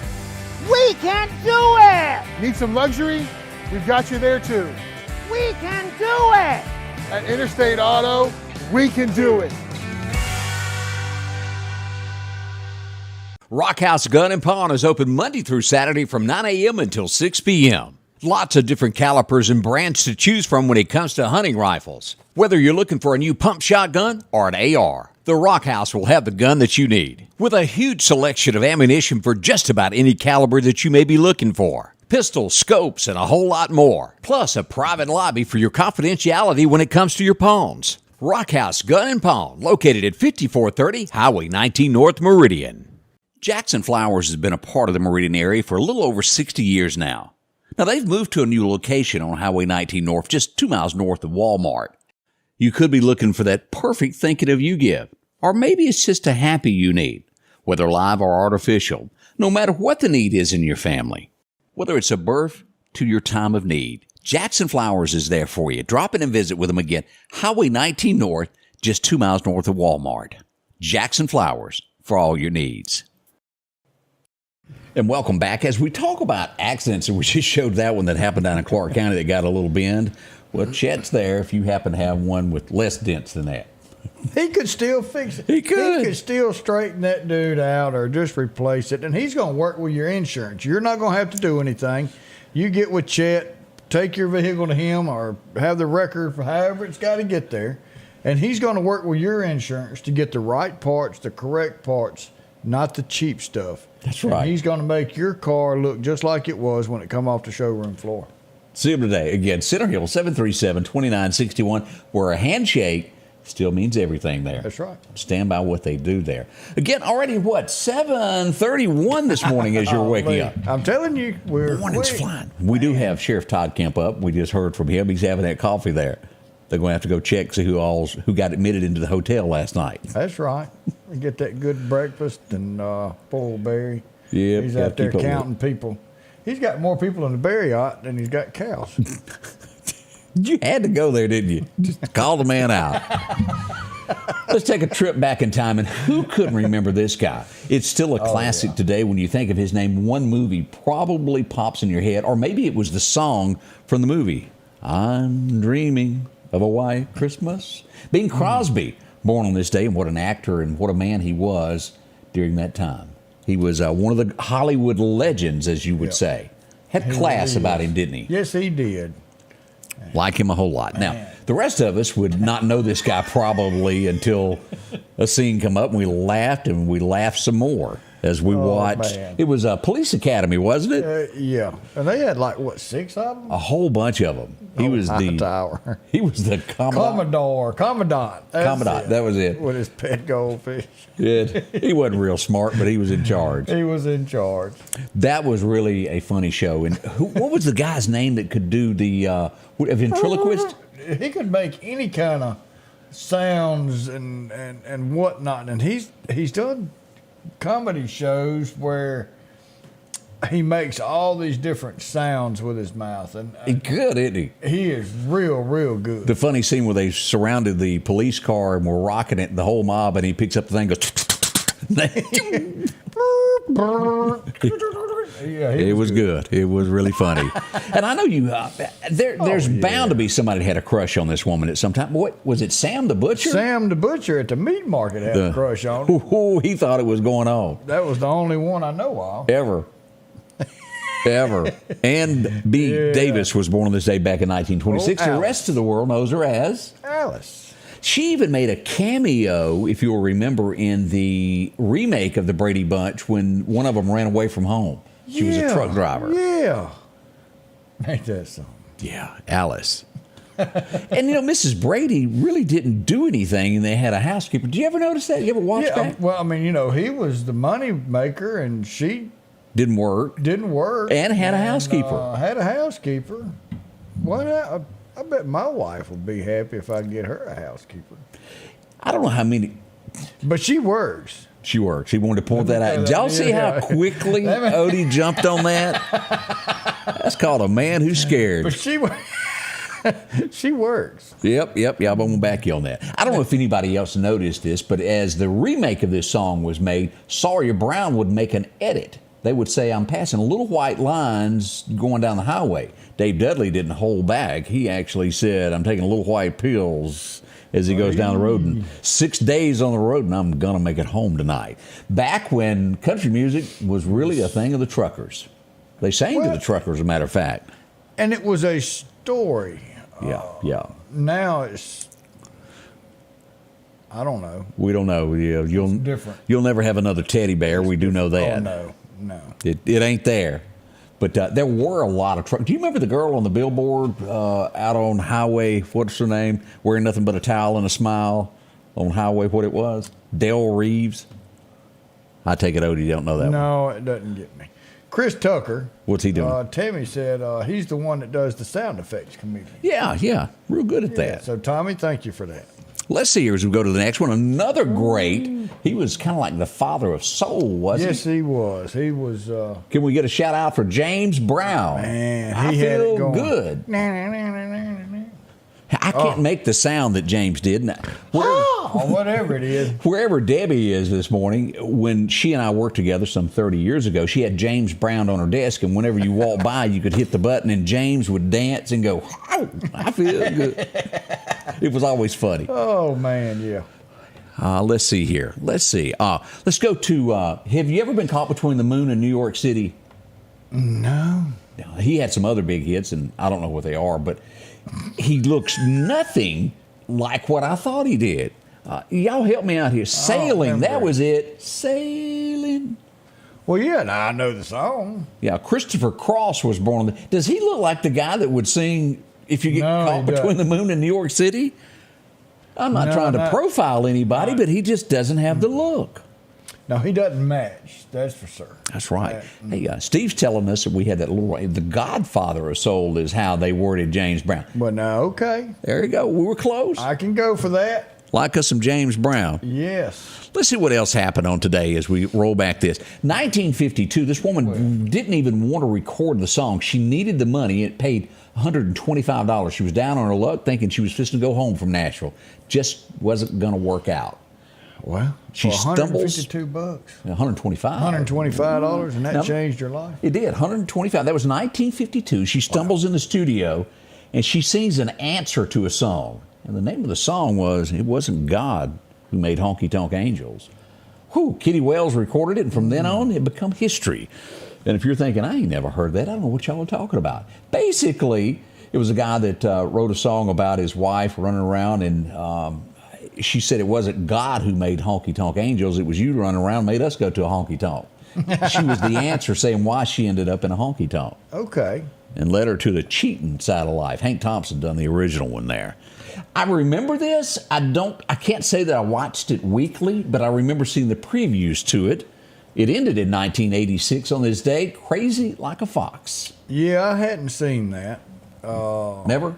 [SPEAKER 11] we can do it!
[SPEAKER 10] Need some luxury? We've got you there too.
[SPEAKER 11] We can do it!
[SPEAKER 10] At Interstate Auto, we can do it.
[SPEAKER 3] Rock House Gun and Pawn is open Monday through Saturday from 9 a.m. until 6 p.m. Lots of different calibers and brands to choose from when it comes to hunting rifles. Whether you're looking for a new pump shotgun or an AR, the Rock House will have the gun that you need. With a huge selection of ammunition for just about any caliber that you may be looking for. Pistols, scopes, and a whole lot more. Plus a private lobby for your confidentiality when it comes to your pawns. Rock House Gun and Pawn, located at 5430 Highway 19 North Meridian. Jackson Flowers has been a part of the Meridian area for a little over 60 years now. Now, they've moved to a new location on Highway 19 North, just 2 miles north of Walmart. You could be looking for that perfect thinking of you gift. Or maybe it's just a happy you need, whether live or artificial, no matter what the need is in your family. Whether it's a birth to your time of need, Jackson Flowers is there for you. Drop in and visit with them again. Highway 19 North, just 2 miles north of Walmart. Jackson Flowers, for all your needs. And welcome back. As we talk about accidents, and we just showed that one that happened down in Clark County that got a little bend. Well, Chet's there if you happen to have one with less dents than that.
[SPEAKER 4] He could still fix it.
[SPEAKER 3] He could.
[SPEAKER 4] He could still straighten that dude out or just replace it. And he's going to work with your insurance. You're not going to have to do anything. You get with Chet, take your vehicle to him or have the record for however it's got to get there. And he's going to work with your insurance to get the right parts, the correct parts, not the cheap stuff.
[SPEAKER 3] That's right.
[SPEAKER 4] And he's going to make your car look just like it was when it come off the showroom floor.
[SPEAKER 3] See him today. Again, Center Hill, 737-2961, where a handshake still means everything there.
[SPEAKER 4] That's right.
[SPEAKER 3] Stand by what they do there. Again, already 7:31 this morning as you're waking up.
[SPEAKER 4] I'm telling you,
[SPEAKER 3] Morning's flying. We do have Sheriff Todd Kemp up. We just heard from him. He's having that coffee there. They're going to have to go check, see who got admitted into the hotel last night.
[SPEAKER 4] That's right. We get that good breakfast and poor old Barry.
[SPEAKER 3] Yep,
[SPEAKER 4] he's out there counting people. He's got more people in the Barry yacht than he's got cows.
[SPEAKER 3] You had to go there, didn't you? Just call the man out. Let's take a trip back in time, and who couldn't remember this guy? It's still a classic today. When you think of his name, one movie probably pops in your head, or maybe it was the song from the movie. I'm dreaming of a white Christmas. Bing Crosby, born on this day, and what an actor and what a man he was during that time. He was one of the Hollywood legends, as you would say. Had class about him, didn't he?
[SPEAKER 4] Yes, he did.
[SPEAKER 3] Like him a whole lot. Now, the rest of us would not know this guy probably until a scene come up, and we laughed some more as we watched.
[SPEAKER 4] Man.
[SPEAKER 3] It was a Police Academy, wasn't it?
[SPEAKER 4] Yeah. And they had 6 of them?
[SPEAKER 3] A whole bunch of them. He was the Commandant. That was it.
[SPEAKER 4] With his pet goldfish.
[SPEAKER 3] He wasn't real smart, but he was in charge.
[SPEAKER 4] He was in charge.
[SPEAKER 3] That was really a funny show. And what was the guy's name that could do the ventriloquist?
[SPEAKER 4] He could make any kind of sounds and whatnot. And he's done comedy shows where he makes all these different sounds with his mouth. And
[SPEAKER 3] He's good, isn't he?
[SPEAKER 4] He is real good.
[SPEAKER 3] The funny scene where they surrounded the police car and were rocking it, the whole mob, and he picks up the thing and goes... It was good. It was really funny. And I know you, there's bound to be somebody that had a crush on this woman at some time. What was it, Sam the Butcher?
[SPEAKER 4] Sam the Butcher at the meat market had a crush on her.
[SPEAKER 3] He thought it was going on.
[SPEAKER 4] That was the only one I know of.
[SPEAKER 3] Ever. Ann B. Davis was born on this day back in 1926. The rest of the world knows her as
[SPEAKER 4] Alice.
[SPEAKER 3] She even made a cameo, if you'll remember, in the remake of the Brady Bunch when one of them ran away from home. She was a truck driver.
[SPEAKER 4] Yeah. Ain't that something?
[SPEAKER 3] Yeah, Alice. And, Mrs. Brady really didn't do anything, and they had a housekeeper. Did you ever notice that? You ever watch that?
[SPEAKER 4] Well, he was the money maker, and she...
[SPEAKER 3] Didn't work. And had a housekeeper.
[SPEAKER 4] Well, I bet my wife would be happy if I get her a housekeeper.
[SPEAKER 3] I don't know how many...
[SPEAKER 4] But she works.
[SPEAKER 3] She works. He wanted to point that out. Did y'all see how quickly Odie jumped on that? That's called a man who's scared.
[SPEAKER 4] But she works.
[SPEAKER 3] Yep. I'm going to back you on that. I don't know if anybody else noticed this, but as the remake of this song was made, Sawyer Brown would make an edit they would say, I'm passing little white lines going down the highway. Dave Dudley didn't hold back. He actually said, I'm taking little white pills as he goes down the road. And 6 days on the road, and I'm going to make it home tonight. Back when country music was really a thing of the truckers. They sang to the truckers, as a matter of fact.
[SPEAKER 4] And it was a story.
[SPEAKER 3] Yeah.
[SPEAKER 4] Now it's, I don't know.
[SPEAKER 3] We don't know. Yeah,
[SPEAKER 4] different.
[SPEAKER 3] You'll never have another teddy bear. We do know that.
[SPEAKER 4] Oh, no.
[SPEAKER 3] It ain't there. But there were a lot of trucks. Do you remember the girl on the billboard out on Highway, what's her name, wearing nothing but a towel and a smile on Highway, what it was? Dale Reeves? I take it, Odie, you don't know that one.
[SPEAKER 4] No, it doesn't get me. Chris Tucker.
[SPEAKER 3] What's he doing?
[SPEAKER 4] Tammy said he's the one that does the sound effects comedian.
[SPEAKER 3] Yeah. Real good at that.
[SPEAKER 4] So, Tommy, thank you for that.
[SPEAKER 3] Let's see here as we go to the next one. Another great. He was kind of like the father of soul, wasn't he?
[SPEAKER 4] Yes, he was. He was.
[SPEAKER 3] Can we get a shout out for James Brown?
[SPEAKER 4] Man,
[SPEAKER 3] I
[SPEAKER 4] he had
[SPEAKER 3] feel
[SPEAKER 4] it going.
[SPEAKER 3] good. I can't make the sound that James did.
[SPEAKER 4] Or whatever it is.
[SPEAKER 3] Wherever Debbie is this morning, when she and I worked together some 30 years ago, she had James Brown on her desk, and whenever you walked by, you could hit the button, and James would dance and go, oh, I feel good. It was always funny.
[SPEAKER 4] Oh, man, yeah.
[SPEAKER 3] Let's see here. Let's go to, have you ever been caught between the moon and New York City?
[SPEAKER 4] No.
[SPEAKER 3] He had some other big hits, and I don't know what they are, but he looks nothing like what I thought he did. Y'all help me out here. Sailing, that was it. Sailing.
[SPEAKER 4] Well, yeah, now I know the song.
[SPEAKER 3] Yeah, Christopher Cross was born. Does he look like the guy that would sing If You Get Caught Between the Moon and New York City? I'm not trying to profile anybody, but he just doesn't have the look.
[SPEAKER 4] No, he doesn't match. That's for sure.
[SPEAKER 3] That's right. Hey, Steve's telling us that we had that little. The Godfather of Soul is how they worded James Brown.
[SPEAKER 4] But now, okay.
[SPEAKER 3] There you go. We were close.
[SPEAKER 4] I can go for that.
[SPEAKER 3] Like us some James Brown.
[SPEAKER 4] Yes.
[SPEAKER 3] Let's see what else happened on today as we roll back this. 1952, this woman didn't even want to record the song. She needed the money. It paid $125. She was down on her luck thinking she was just to go home from Nashville. Just wasn't going to work out.
[SPEAKER 4] Well,
[SPEAKER 3] she stumbles.
[SPEAKER 4] $152.
[SPEAKER 3] $125.
[SPEAKER 4] $125, and that changed her life.
[SPEAKER 3] It did. $125. That was 1952. She stumbles in the studio, and she sings an answer to a song. And the name of the song was, it wasn't God who made Honky Tonk Angels. Whew, Kitty Wells recorded it, and from then on, it became history. And if you're thinking, I ain't never heard that, I don't know what y'all are talking about. Basically, it was a guy that wrote a song about his wife running around, and she said it wasn't God who made Honky Tonk Angels, it was you running around made us go to a honky tonk. She was the answer saying why she ended up in a honky tonk.
[SPEAKER 4] Okay.
[SPEAKER 3] And led her to the cheating side of life. Hank Thompson done the original one there. I remember this. I can't say that I watched it weekly, but I remember seeing the previews to it. It ended in 1986 on this day, Crazy Like a Fox.
[SPEAKER 4] Yeah, I hadn't seen that.
[SPEAKER 3] Never?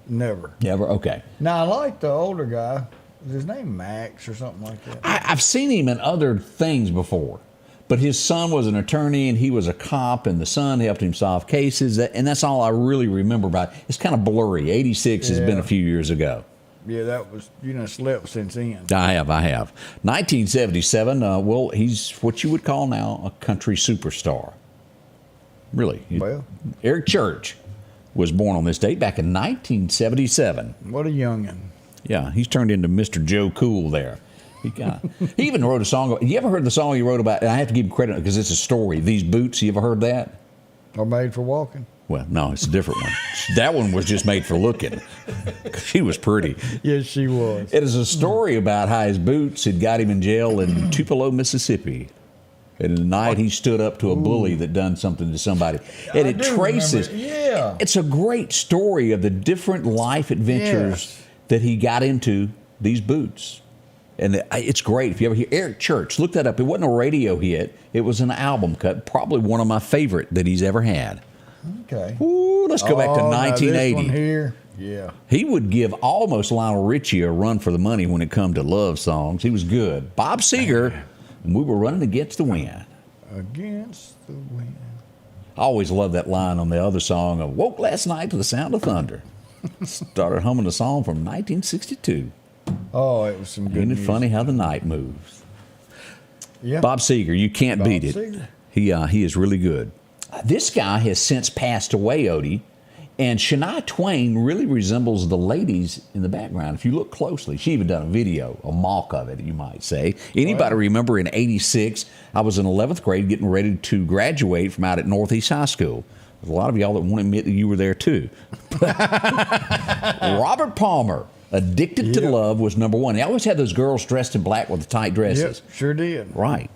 [SPEAKER 4] Never.
[SPEAKER 3] Never? Okay.
[SPEAKER 4] Now, I like the older guy. Was his name Max or something like that?
[SPEAKER 3] I've seen him in other things before, but his son was an attorney and he was a cop, and the son helped him solve cases, and that's all I really remember about it. It's kind of blurry. 86 has been a few years ago.
[SPEAKER 4] Yeah, that was, slept since then.
[SPEAKER 3] I have. 1977, well, he's what you would call now a country superstar. Really.
[SPEAKER 4] Well.
[SPEAKER 3] Eric Church was born on this date back in 1977.
[SPEAKER 4] What a youngin'.
[SPEAKER 3] Yeah, he's turned into Mr. Joe Cool there. He even wrote a song. You ever heard the song he wrote about? And I have to give him credit because it's a story. These boots, you ever heard that?
[SPEAKER 4] Are made for walking.
[SPEAKER 3] Well, no, it's a different one. That one was just made for looking. She was pretty.
[SPEAKER 4] Yes, she was.
[SPEAKER 3] It is a story about how his boots had got him in jail in Tupelo, Mississippi. And in the night, he stood up to a bully that done something to somebody. And it traces.
[SPEAKER 4] Yeah.
[SPEAKER 3] It's a great story of the different life adventures that he got into these boots. And it's great. If you ever hear Eric Church, look that up. It wasn't a radio hit. It was an album cut. Probably one of my favorite that he's ever had.
[SPEAKER 4] Okay.
[SPEAKER 3] Ooh, let's go back to 1980.
[SPEAKER 4] Now this one here, yeah.
[SPEAKER 3] He would give almost Lionel Richie a run for the money when it come to love songs. He was good. Bob Seger, and we were running against the wind.
[SPEAKER 4] Against the wind.
[SPEAKER 3] I always loved that line on the other song of Woke Last Night to the Sound of Thunder. Started humming a song from 1962.
[SPEAKER 4] Oh, it was some good
[SPEAKER 3] Ain't it
[SPEAKER 4] music.
[SPEAKER 3] funny how the night moves?
[SPEAKER 4] Yeah.
[SPEAKER 3] Bob Seger, you can't beat it.
[SPEAKER 4] Seger.
[SPEAKER 3] He is really good. This guy has since passed away, Odie, and Shania Twain really resembles the ladies in the background. If you look closely, she even done a video, a mock of it, you might say. Anybody remember in '86, I was in 11th grade getting ready to graduate from out at Northeast High School. There's a lot of y'all that won't admit that you were there too. Robert Palmer, Addicted to Love, was number one. They always had those girls dressed in black with the tight dresses.
[SPEAKER 4] Yep, sure did.
[SPEAKER 3] Right.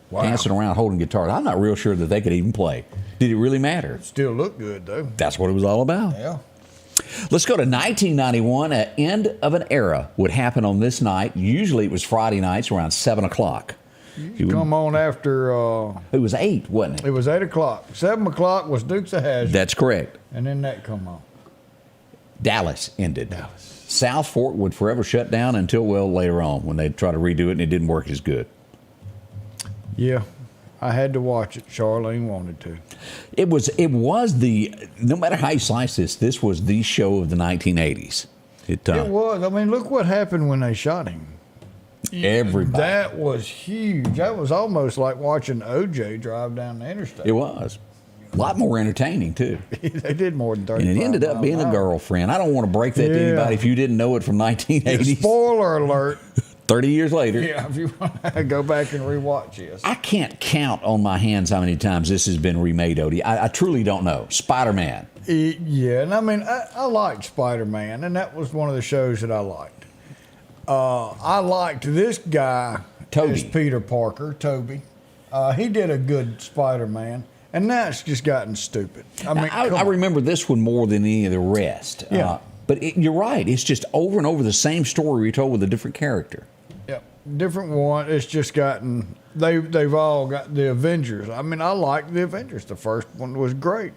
[SPEAKER 4] Wow.
[SPEAKER 3] Dancing around holding guitars. I'm not real sure that they could even play. Did it really matter?
[SPEAKER 4] Still look good, though.
[SPEAKER 3] That's what it was all about.
[SPEAKER 4] Yeah.
[SPEAKER 3] Let's go to 1991. An end of an era would happen on this night. Usually it was Friday nights around 7 o'clock.
[SPEAKER 4] Come on after...
[SPEAKER 3] it was 8, wasn't it?
[SPEAKER 4] It was 8 o'clock. 7 o'clock was Dukes of Hazzard.
[SPEAKER 3] That's correct.
[SPEAKER 4] And then that come on.
[SPEAKER 3] Dallas ended. South Fork would forever shut down until, well, later on when they tried to redo it and it didn't work as good.
[SPEAKER 4] Yeah, I had to watch it. Charlene wanted to.
[SPEAKER 3] It was the, no matter how you slice this was the show of the 1980s. It
[SPEAKER 4] was. I mean, look what happened when they shot him.
[SPEAKER 3] Everybody.
[SPEAKER 4] That was huge. That was almost like watching OJ drive down the interstate.
[SPEAKER 3] It was. A lot more entertaining, too.
[SPEAKER 4] They did more than 35
[SPEAKER 3] And it ended up being a girlfriend. I don't want to break that to anybody if you didn't know it from 1980s.
[SPEAKER 4] Spoiler alert.
[SPEAKER 3] 30 years later.
[SPEAKER 4] Yeah, if you want to go back and rewatch this.
[SPEAKER 3] I can't count on my hands how many times this has been remade, Odie. I truly don't know. Spider-Man.
[SPEAKER 4] Yeah, and I mean, I liked Spider-Man, and that was one of the shows that I liked. I liked this guy as Peter Parker, Toby. He did a good Spider-Man, and now it's just gotten stupid. I mean,
[SPEAKER 3] I remember this one more than any of the rest.
[SPEAKER 4] Yeah.
[SPEAKER 3] But you're right. It's just over and over the same story retold with a different character.
[SPEAKER 4] Yep, different one. It's just gotten, they've all got the Avengers. I mean, I liked the Avengers. The first one was great.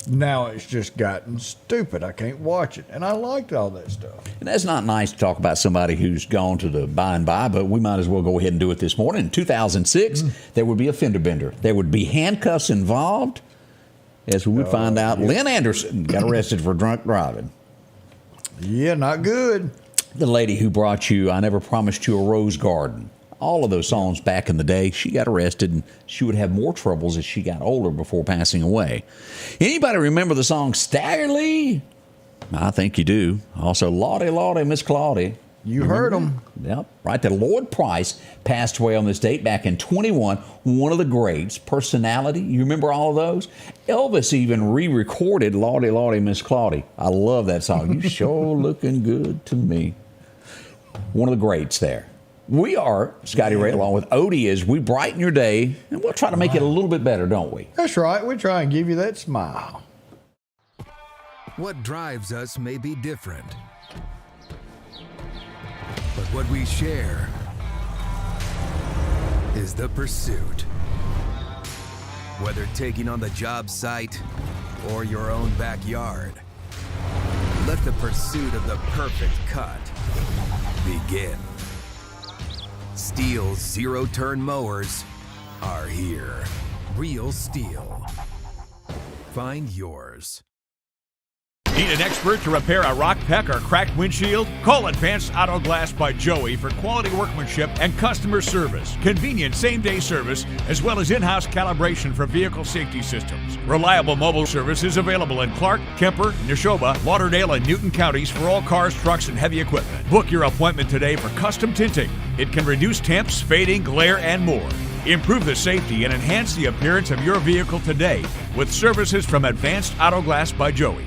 [SPEAKER 4] Now it's just gotten stupid. I can't watch it. And I liked all that stuff.
[SPEAKER 3] And that's not nice to talk about somebody who's gone to the by and by, but we might as well go ahead and do it this morning. In 2006, there would be a fender bender. There would be handcuffs involved. As we would find out, Lynn Anderson got arrested for drunk driving.
[SPEAKER 4] Yeah, not good.
[SPEAKER 3] The lady who brought you I Never Promised You a Rose Garden. All of those songs back in the day, she got arrested, and she would have more troubles as she got older before passing away. Anybody remember the song Staggerly? I think you do. Also, Lawdy, Lawdy, Miss Claudy.
[SPEAKER 4] You heard them.
[SPEAKER 3] Yep, right there. Lloyd Price passed away on this date back in 21. One of the greats. Personality. You remember all of those? Elvis even re-recorded Lawdy, Lawdy, Miss Claudy. I love that song. You sure looking good to me. One of the greats there. We are, Scotty Ray, along with Odie, as we brighten your day, and we'll try to make it a little bit better, don't we?
[SPEAKER 4] That's right. We try and give you that smile.
[SPEAKER 12] What drives us may be different, but what we share is the pursuit. Whether taking on the job site or your own backyard, let the pursuit of the perfect cut begin. Steel's zero-turn mowers are here. Real Steel. Find yours.
[SPEAKER 13] Need an expert to repair a rock peck or cracked windshield? Call Advanced Auto Glass by Joey for quality workmanship and customer service. Convenient same-day service, as well as in-house calibration for vehicle safety systems. Reliable mobile service is available in Clark, Kemper, Neshoba, Lauderdale, and Newton counties for all cars, trucks, and heavy equipment. Book your appointment today for custom tinting. It can reduce temps, fading, glare, and more. Improve the safety and enhance the appearance of your vehicle today with services from Advanced Auto Glass by Joey.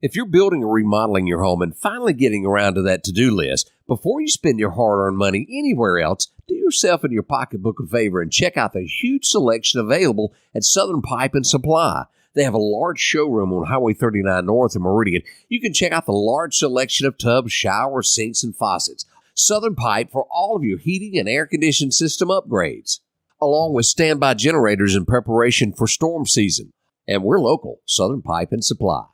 [SPEAKER 14] If you're building or remodeling your home and finally getting around to that to-do list, before you spend your hard-earned money anywhere else, do yourself and your pocketbook a favor and check out the huge selection available at Southern Pipe and Supply. They have a large showroom on Highway 39 North in Meridian. You can check out the large selection of tubs, showers, sinks, and faucets. Southern Pipe for all of your heating and air conditioning system upgrades, along with standby generators in preparation for storm season. And we're local, Southern Pipe and Supply.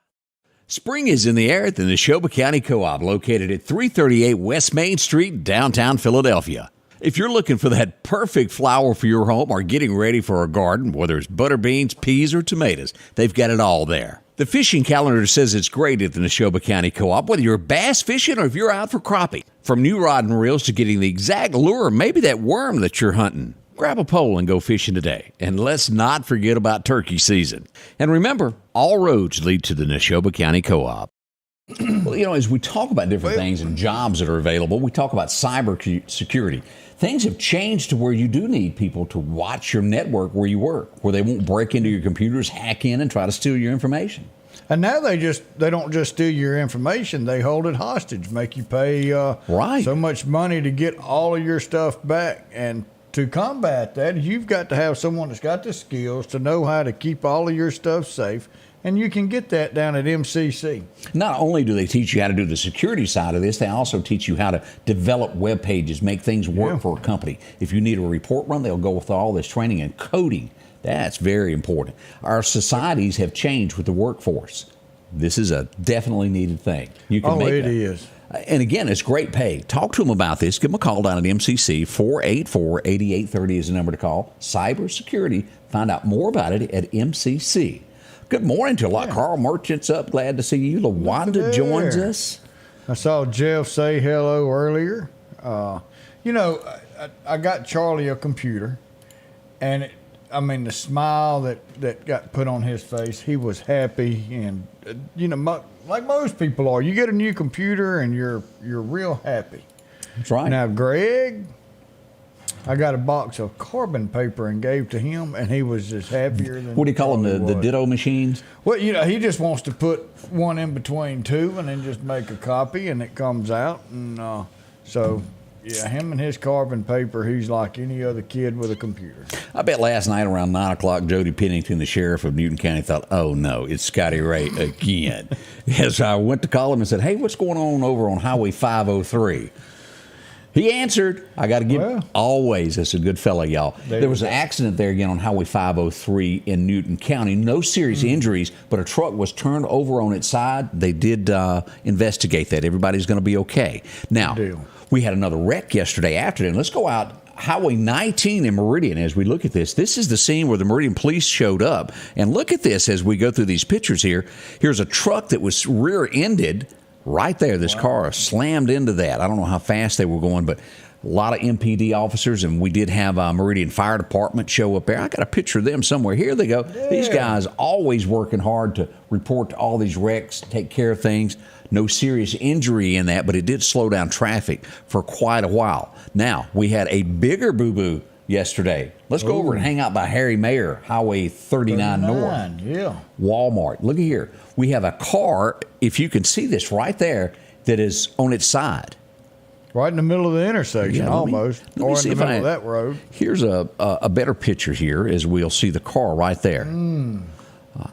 [SPEAKER 3] Spring is in the air at the Neshoba County Co-op, located at 338 West Main Street, downtown Philadelphia. If you're looking for that perfect flower for your home or getting ready for a garden, whether it's butter beans, peas, or tomatoes, they've got it all there. The fishing calendar says it's great at the Neshoba County Co-op, whether you're bass fishing or if you're out for crappie. From new rod and reels to getting the exact lure or maybe that worm that you're hunting. grab a pole and go fishing today. And let's not forget about turkey season. And remember, all roads lead to the Neshoba County Co-op. Well, as we talk about different things and jobs that are available, we talk about cyber security. Things have changed to where you do need people to watch your network where you work, where they won't break into your computers, hack in, and try to steal your information.
[SPEAKER 4] And now they don't just steal your information; they hold it hostage, make you pay so much money to get all of your stuff back. And to combat that, you've got to have someone that's got the skills to know how to keep all of your stuff safe. And you can get that down at MCC.
[SPEAKER 3] Not only do they teach you how to do the security side of this, they also teach you how to develop web pages, make things work for a company. If you need a report run, they'll go with all this training and coding. That's very important. Our societies have changed with the workforce. This is a definitely needed thing. You can make
[SPEAKER 4] it is.
[SPEAKER 3] And again, it's great pay. Talk to them about this. Give them a call down at MCC. 484-8830 is the number to call. Cybersecurity. Find out more about it at MCC. Good morning to Carl Merchant's up. Glad to see you. LaWanda joins us.
[SPEAKER 4] I saw Jeff say hello earlier. I got Charlie a computer, and the smile that got put on his face, he was happy, and like most people are. You get a new computer and you're real happy.
[SPEAKER 3] That's right.
[SPEAKER 4] Now, Greg, I got a box of carbon paper and gave to him, and he was just happier than.
[SPEAKER 3] What do you call them? The ditto machines?
[SPEAKER 4] Well, he just wants to put one in between two, and then just make a copy, and it comes out. And him and his carbon paper, he's like any other kid with a computer.
[SPEAKER 3] I bet last night around 9 o'clock, Jody Pennington, the sheriff of Newton County, thought, "Oh no, it's Scotty Ray again." As I went to call him and said, "Hey, what's going on over on Highway 503?" He answered. I got to give always. That's a good fella, y'all. There was an accident there again on Highway 503 in Newton County. No serious injuries, but a truck was turned over on its side. They did investigate that. Everybody's going to be okay. Now, we had another wreck yesterday afternoon. Let's go out Highway 19 in Meridian as we look at this. This is the scene where the Meridian police showed up. And look at this as we go through these pictures here. Here's a truck that was rear-ended. Right there, this car slammed into that. I don't know how fast they were going, but a lot of MPD officers, and we did have Meridian Fire Department show up there. I got a picture of them somewhere. Here they go. Yeah. These guys always working hard to report to all these wrecks, take care of things. No serious injury in that, but it did slow down traffic for quite a while. Now, we had a bigger boo-boo yesterday. Let's go over and hang out by Harry Mayer, Highway 39 North.
[SPEAKER 4] Yeah.
[SPEAKER 3] Walmart. Look at here. We have a car, if you can see this right there, that is on its side.
[SPEAKER 4] Right in the middle of the intersection, almost. Or in the middle of that road.
[SPEAKER 3] Here's a better picture here as we'll see the car right there.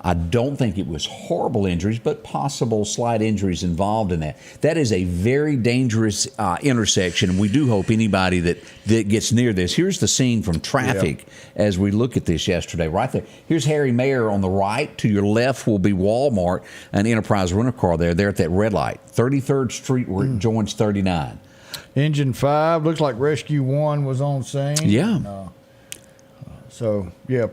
[SPEAKER 3] I don't think it was horrible injuries, but possible slight injuries involved in that. That is a very dangerous intersection, and we do hope anybody that gets near this. Here's the scene from traffic as we look at this yesterday, right there. Here's Harry Mayer on the right. To your left will be Walmart, an Enterprise rental-car there at that red light. 33rd Street where it joins 39.
[SPEAKER 4] Engine 5, looks like Rescue 1 was on scene.
[SPEAKER 3] Yeah.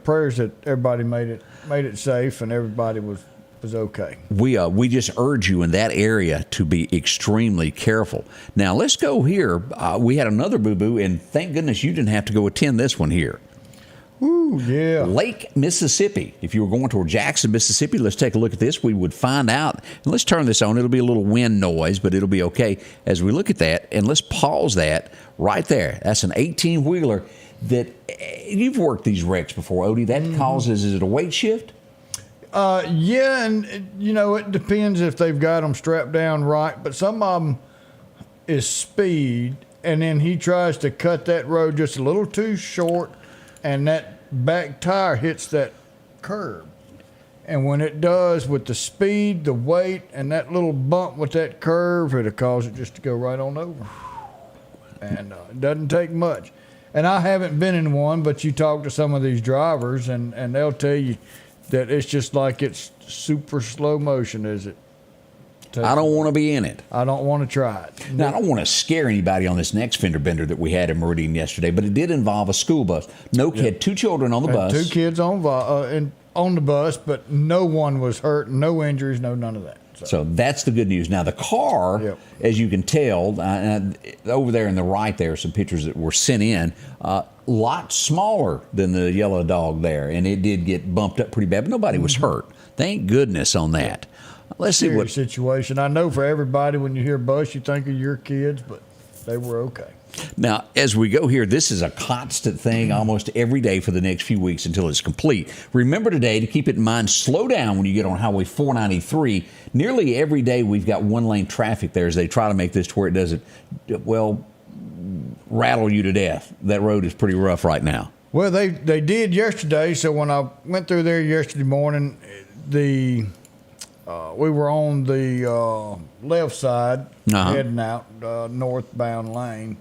[SPEAKER 4] Prayers that everybody made it safe and everybody was okay.
[SPEAKER 3] We just urge you in that area to be extremely careful. Now let's go here. We had another boo-boo, and thank goodness you didn't have to go attend this one here.
[SPEAKER 4] Ooh, yeah.
[SPEAKER 3] Lake Mississippi. If you were going toward Jackson, Mississippi, let's take a look at this. We would find out. And let's turn this on. It'll be a little wind noise, but it'll be okay as we look at that. And let's pause that right there. That's an 18-wheeler that you've worked these wrecks before, Odie. That causes, is it a weight shift?
[SPEAKER 4] Yeah, and it depends if they've got them strapped down right. But some of them is speed, and then he tries to cut that road just a little too short, and that back tire hits that curb. And when it does, with the speed, the weight, and that little bump with that curve, it'll cause it just to go right on over. And it doesn't take much. And I haven't been in one, but you talk to some of these drivers, and they'll tell you that it's just like it's super slow motion, is it?
[SPEAKER 3] I don't want to be in it.
[SPEAKER 4] I don't want to try it.
[SPEAKER 3] Now, I don't want to scare anybody on this next fender bender that we had in Meridian yesterday, but it did involve a school bus. Had 2 children on the bus.
[SPEAKER 4] 2 kids on the bus, but no one was hurt, no injuries, none of that.
[SPEAKER 3] So that's the good news. Now, the car, as you can tell, over there in the right there are some pictures that were sent in, a lot smaller than the yellow dog there, and it did get bumped up pretty bad, but nobody was hurt. Thank goodness on that. Let's see what
[SPEAKER 4] situation. I know for everybody, when you hear bus, you think of your kids, but they were okay.
[SPEAKER 3] Now, as we go here, this is a constant thing almost every day for the next few weeks until it's complete. Remember today to keep it in mind, slow down when you get on Highway 493. Nearly every day we've got one-lane traffic there as they try to make this to where it doesn't, rattle you to death. That road is pretty rough right now.
[SPEAKER 4] Well, they did yesterday, so when I went through there yesterday morning, we were on the left side heading out northbound lane.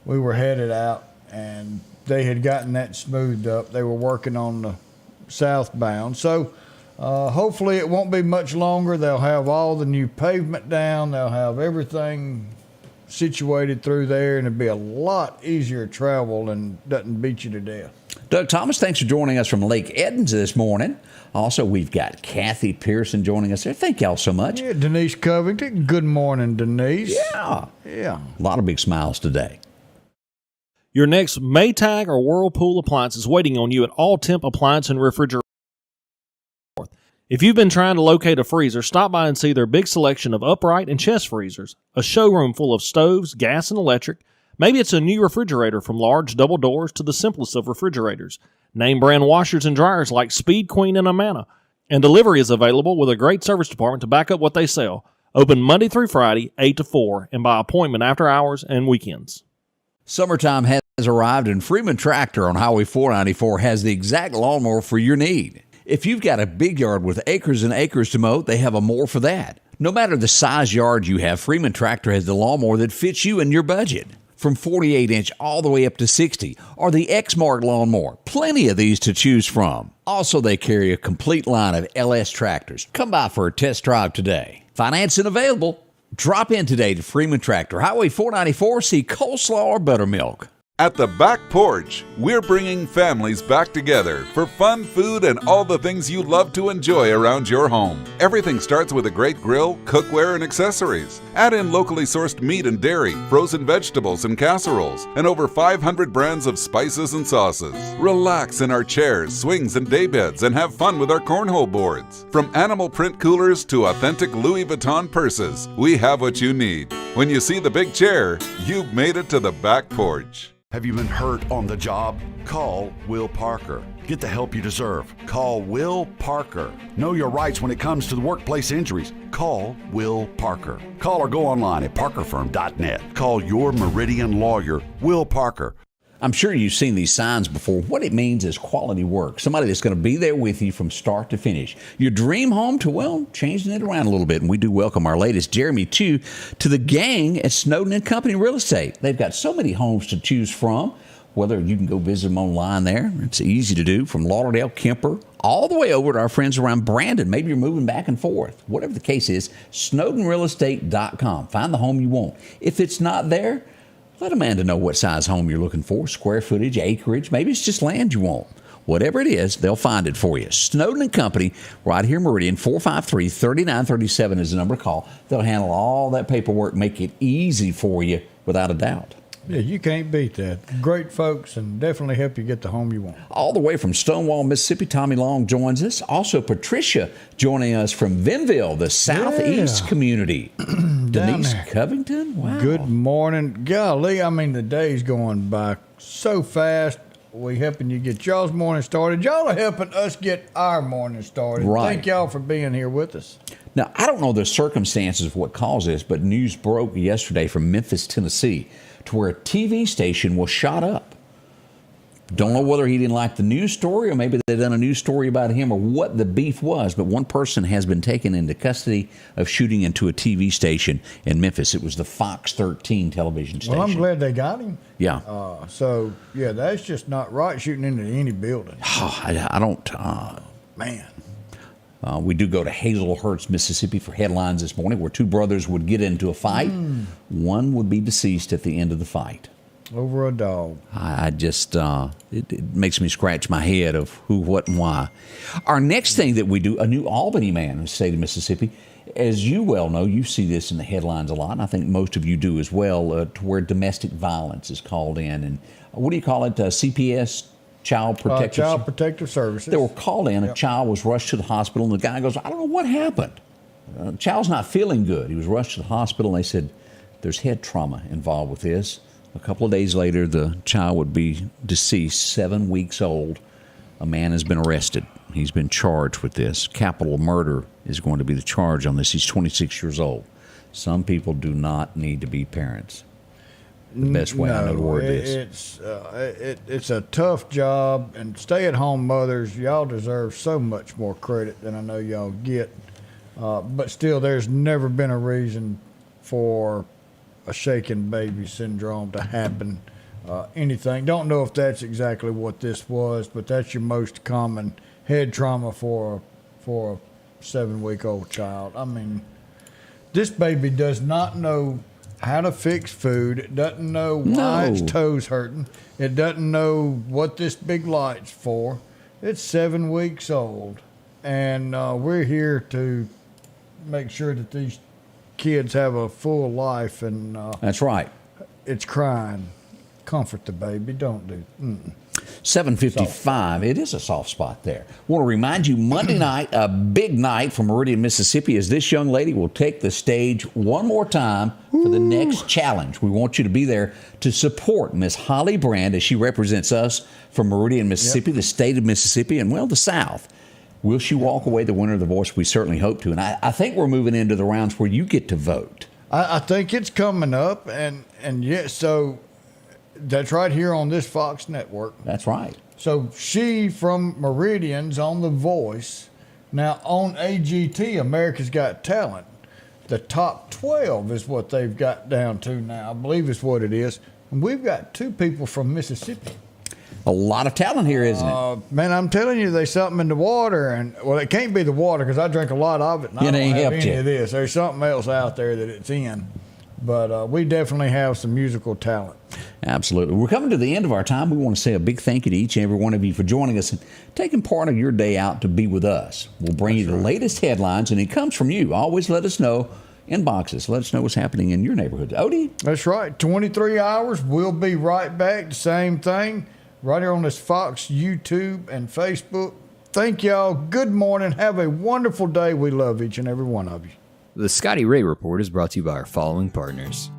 [SPEAKER 4] We were headed out, and they had gotten that smoothed up. They were working on the southbound. So hopefully it won't be much longer. They'll have all the new pavement down. They'll have everything situated through there, and it'll be a lot easier to travel and doesn't beat you to death.
[SPEAKER 3] Doug Thomas, thanks for joining us from Lake Edens this morning. Also, we've got Kathy Pearson joining us there. Thank y'all so much.
[SPEAKER 4] Yeah, Denise Covington. Good morning, Denise.
[SPEAKER 3] Yeah.
[SPEAKER 4] A
[SPEAKER 3] lot of big smiles today.
[SPEAKER 5] Your next Maytag or Whirlpool appliance is waiting on you at All Temp Appliance and Refrigerator. If you've been trying to locate a freezer, stop by and see their big selection of upright and chest freezers, a showroom full of stoves, gas, and electric. Maybe it's a new refrigerator from large double doors to the simplest of refrigerators. Name brand washers and dryers like Speed Queen and Amana. And delivery is available with a great service department to back up what they sell. Open Monday through Friday, 8 to 4, and by appointment after hours and weekends.
[SPEAKER 3] Summertime has arrived, and Freeman Tractor on Highway 494 has the exact lawnmower for your need. If you've got a big yard with acres and acres to mow, they have a mower for that. No matter the size yard you have, Freeman Tractor has the lawnmower that fits you and your budget. From 48-inch all the way up to 60, or the X-Mark lawnmower. Plenty of these to choose from. Also, they carry a complete line of LS tractors. Come by for a test drive today. Financing available. Drop in today to Freeman Tractor, Highway 494, see coleslaw or buttermilk.
[SPEAKER 8] At the Back Porch, we're bringing families back together for fun, food, and all the things you love to enjoy around your home. Everything starts with a great grill, cookware, and accessories. Add in locally sourced meat and dairy, frozen vegetables and casseroles, and over 500 brands of spices and sauces. Relax in our chairs, swings, and daybeds and have fun with our cornhole boards. From animal print coolers to authentic Louis Vuitton purses, we have what you need. When you see the big chair, you've made it to the Back Porch.
[SPEAKER 15] Have you been hurt on the job? Call Will Parker. Get the help you deserve. Call Will Parker. Know your rights when it comes to the workplace injuries. Call Will Parker. Call or go online at parkerfirm.net. Call your Meridian lawyer, Will Parker.
[SPEAKER 3] I'm sure you've seen these signs before. What it means is quality work. Somebody that's going to be there with you from start to finish. Your dream home to, changing it around a little bit. And we do welcome our latest Jeremy, too, to the gang at Snowden & Company Real Estate. They've got so many homes to choose from. Whether you can go visit them online there. It's easy to do from Lauderdale, Kemper, all the way over to our friends around Brandon. Maybe you're moving back and forth. Whatever the case is, SnowdenRealEstate.com. Find the home you want. If it's not there, let Amanda know what size home you're looking for, square footage, acreage, maybe it's just land you want. Whatever it is, they'll find it for you. Snowden & Company, right here in Meridian, 453-3937 is the number to call. They'll handle all that paperwork, make it easy for you without a doubt.
[SPEAKER 4] Yeah, you can't beat that. Great folks, and definitely help you get the home you want.
[SPEAKER 3] All the way from Stonewall, Mississippi, Tommy Long joins us. Also, Patricia joining us from Vinville, the southeast community. Denise Covington, wow.
[SPEAKER 4] Good morning. Golly, the day's going by so fast. We helping you get y'all's morning started. Y'all are helping us get our morning started.
[SPEAKER 3] Right.
[SPEAKER 4] Thank y'all for being here with us.
[SPEAKER 3] Now, I don't know the circumstances of what caused this, but news broke yesterday from Memphis, Tennessee, to where a TV station was shot up. Don't know whether he didn't like the news story or maybe they done a news story about him or what the beef was, but one person has been taken into custody of shooting into a TV station in Memphis. It was the Fox 13 television station.
[SPEAKER 4] Well, I'm glad they got him.
[SPEAKER 3] Yeah.
[SPEAKER 4] That's just not right, shooting into any building.
[SPEAKER 3] I don't.
[SPEAKER 4] Man.
[SPEAKER 3] We do go to Hazelhurst, Mississippi for headlines this morning where two brothers would get into a fight. One would be deceased at the end of the fight.
[SPEAKER 4] Over a dog.
[SPEAKER 3] I just, it makes me scratch my head of who, what, and why. Our next thing that we do, a new Albany man in the state of Mississippi, as you well know, you see this in the headlines a lot, and I think most of you do as well, to where domestic violence is called in. And what do you call it? CPS, Child Protective
[SPEAKER 4] Child Protective Services.
[SPEAKER 3] They were called in. A child was rushed to the hospital, and the guy goes, I don't know what happened. Child's not feeling good. He was rushed to the hospital, and they said, there's head trauma involved with this. A couple of days later, the child would be deceased, 7 weeks old. A man has been arrested. He's been charged with this. Capital murder is going to be the charge on this. He's 26 years old. Some people do not need to be parents. The best way I know the word is.
[SPEAKER 4] It's a tough job, and stay-at-home mothers, y'all deserve so much more credit than I know y'all get. But still, there's never been a reason for a shaken baby syndrome to happen. Anything. Don't know if that's exactly what this was, but that's your most common head trauma for a 7-week-old child. I mean, this baby does not know how to fix food. It doesn't know why its toes hurting. It doesn't know what this big light's for. It's 7 weeks old, and we're here to make sure that these kids have a full life. And
[SPEAKER 3] that's right.
[SPEAKER 4] It's crying. Comfort the baby. Don't do.
[SPEAKER 3] 7:55. It is a soft spot there. Want to remind you, Monday night, a big night for Meridian, Mississippi, as this young lady will take the stage one more time for the next challenge. We want you to be there to support Miss Holly Brand as she represents us from Meridian, Mississippi, the state of Mississippi, and, well, the South. Will she walk away the winner of the voice? We certainly hope to. And I think we're moving into the rounds where you get to vote.
[SPEAKER 4] I think it's coming up, and yes, so that's right here on this Fox network.
[SPEAKER 3] That's right.
[SPEAKER 4] So she from Meridian's on The Voice. Now on AGT, America's Got Talent, the top 12 is what they've got down to now. I believe is what it is. And we've got 2 people from Mississippi.
[SPEAKER 3] A lot of talent here, isn't it?
[SPEAKER 4] Man, I'm telling you, there's something in the water, and well, it can't be the water because I drink a lot of it, and I don't have any of this. There's something else out there that it's in, but we definitely have some musical talent.
[SPEAKER 3] Absolutely. We're coming to the end of our time. We want to say a big thank you to each and every one of you for joining us and taking part of your day out to be with us. We'll bring you the latest headlines, and it comes from you. Always let us know. Inboxes. Let us know what's happening in your neighborhood. Odie?
[SPEAKER 4] That's right. 23 hours. We'll be right back. The same thing. Right here on this Fox, YouTube, and Facebook. Thank y'all. Good morning. Have a wonderful day. We love each and every one of you.
[SPEAKER 1] The Scotty Ray Report is brought to you by our following partners.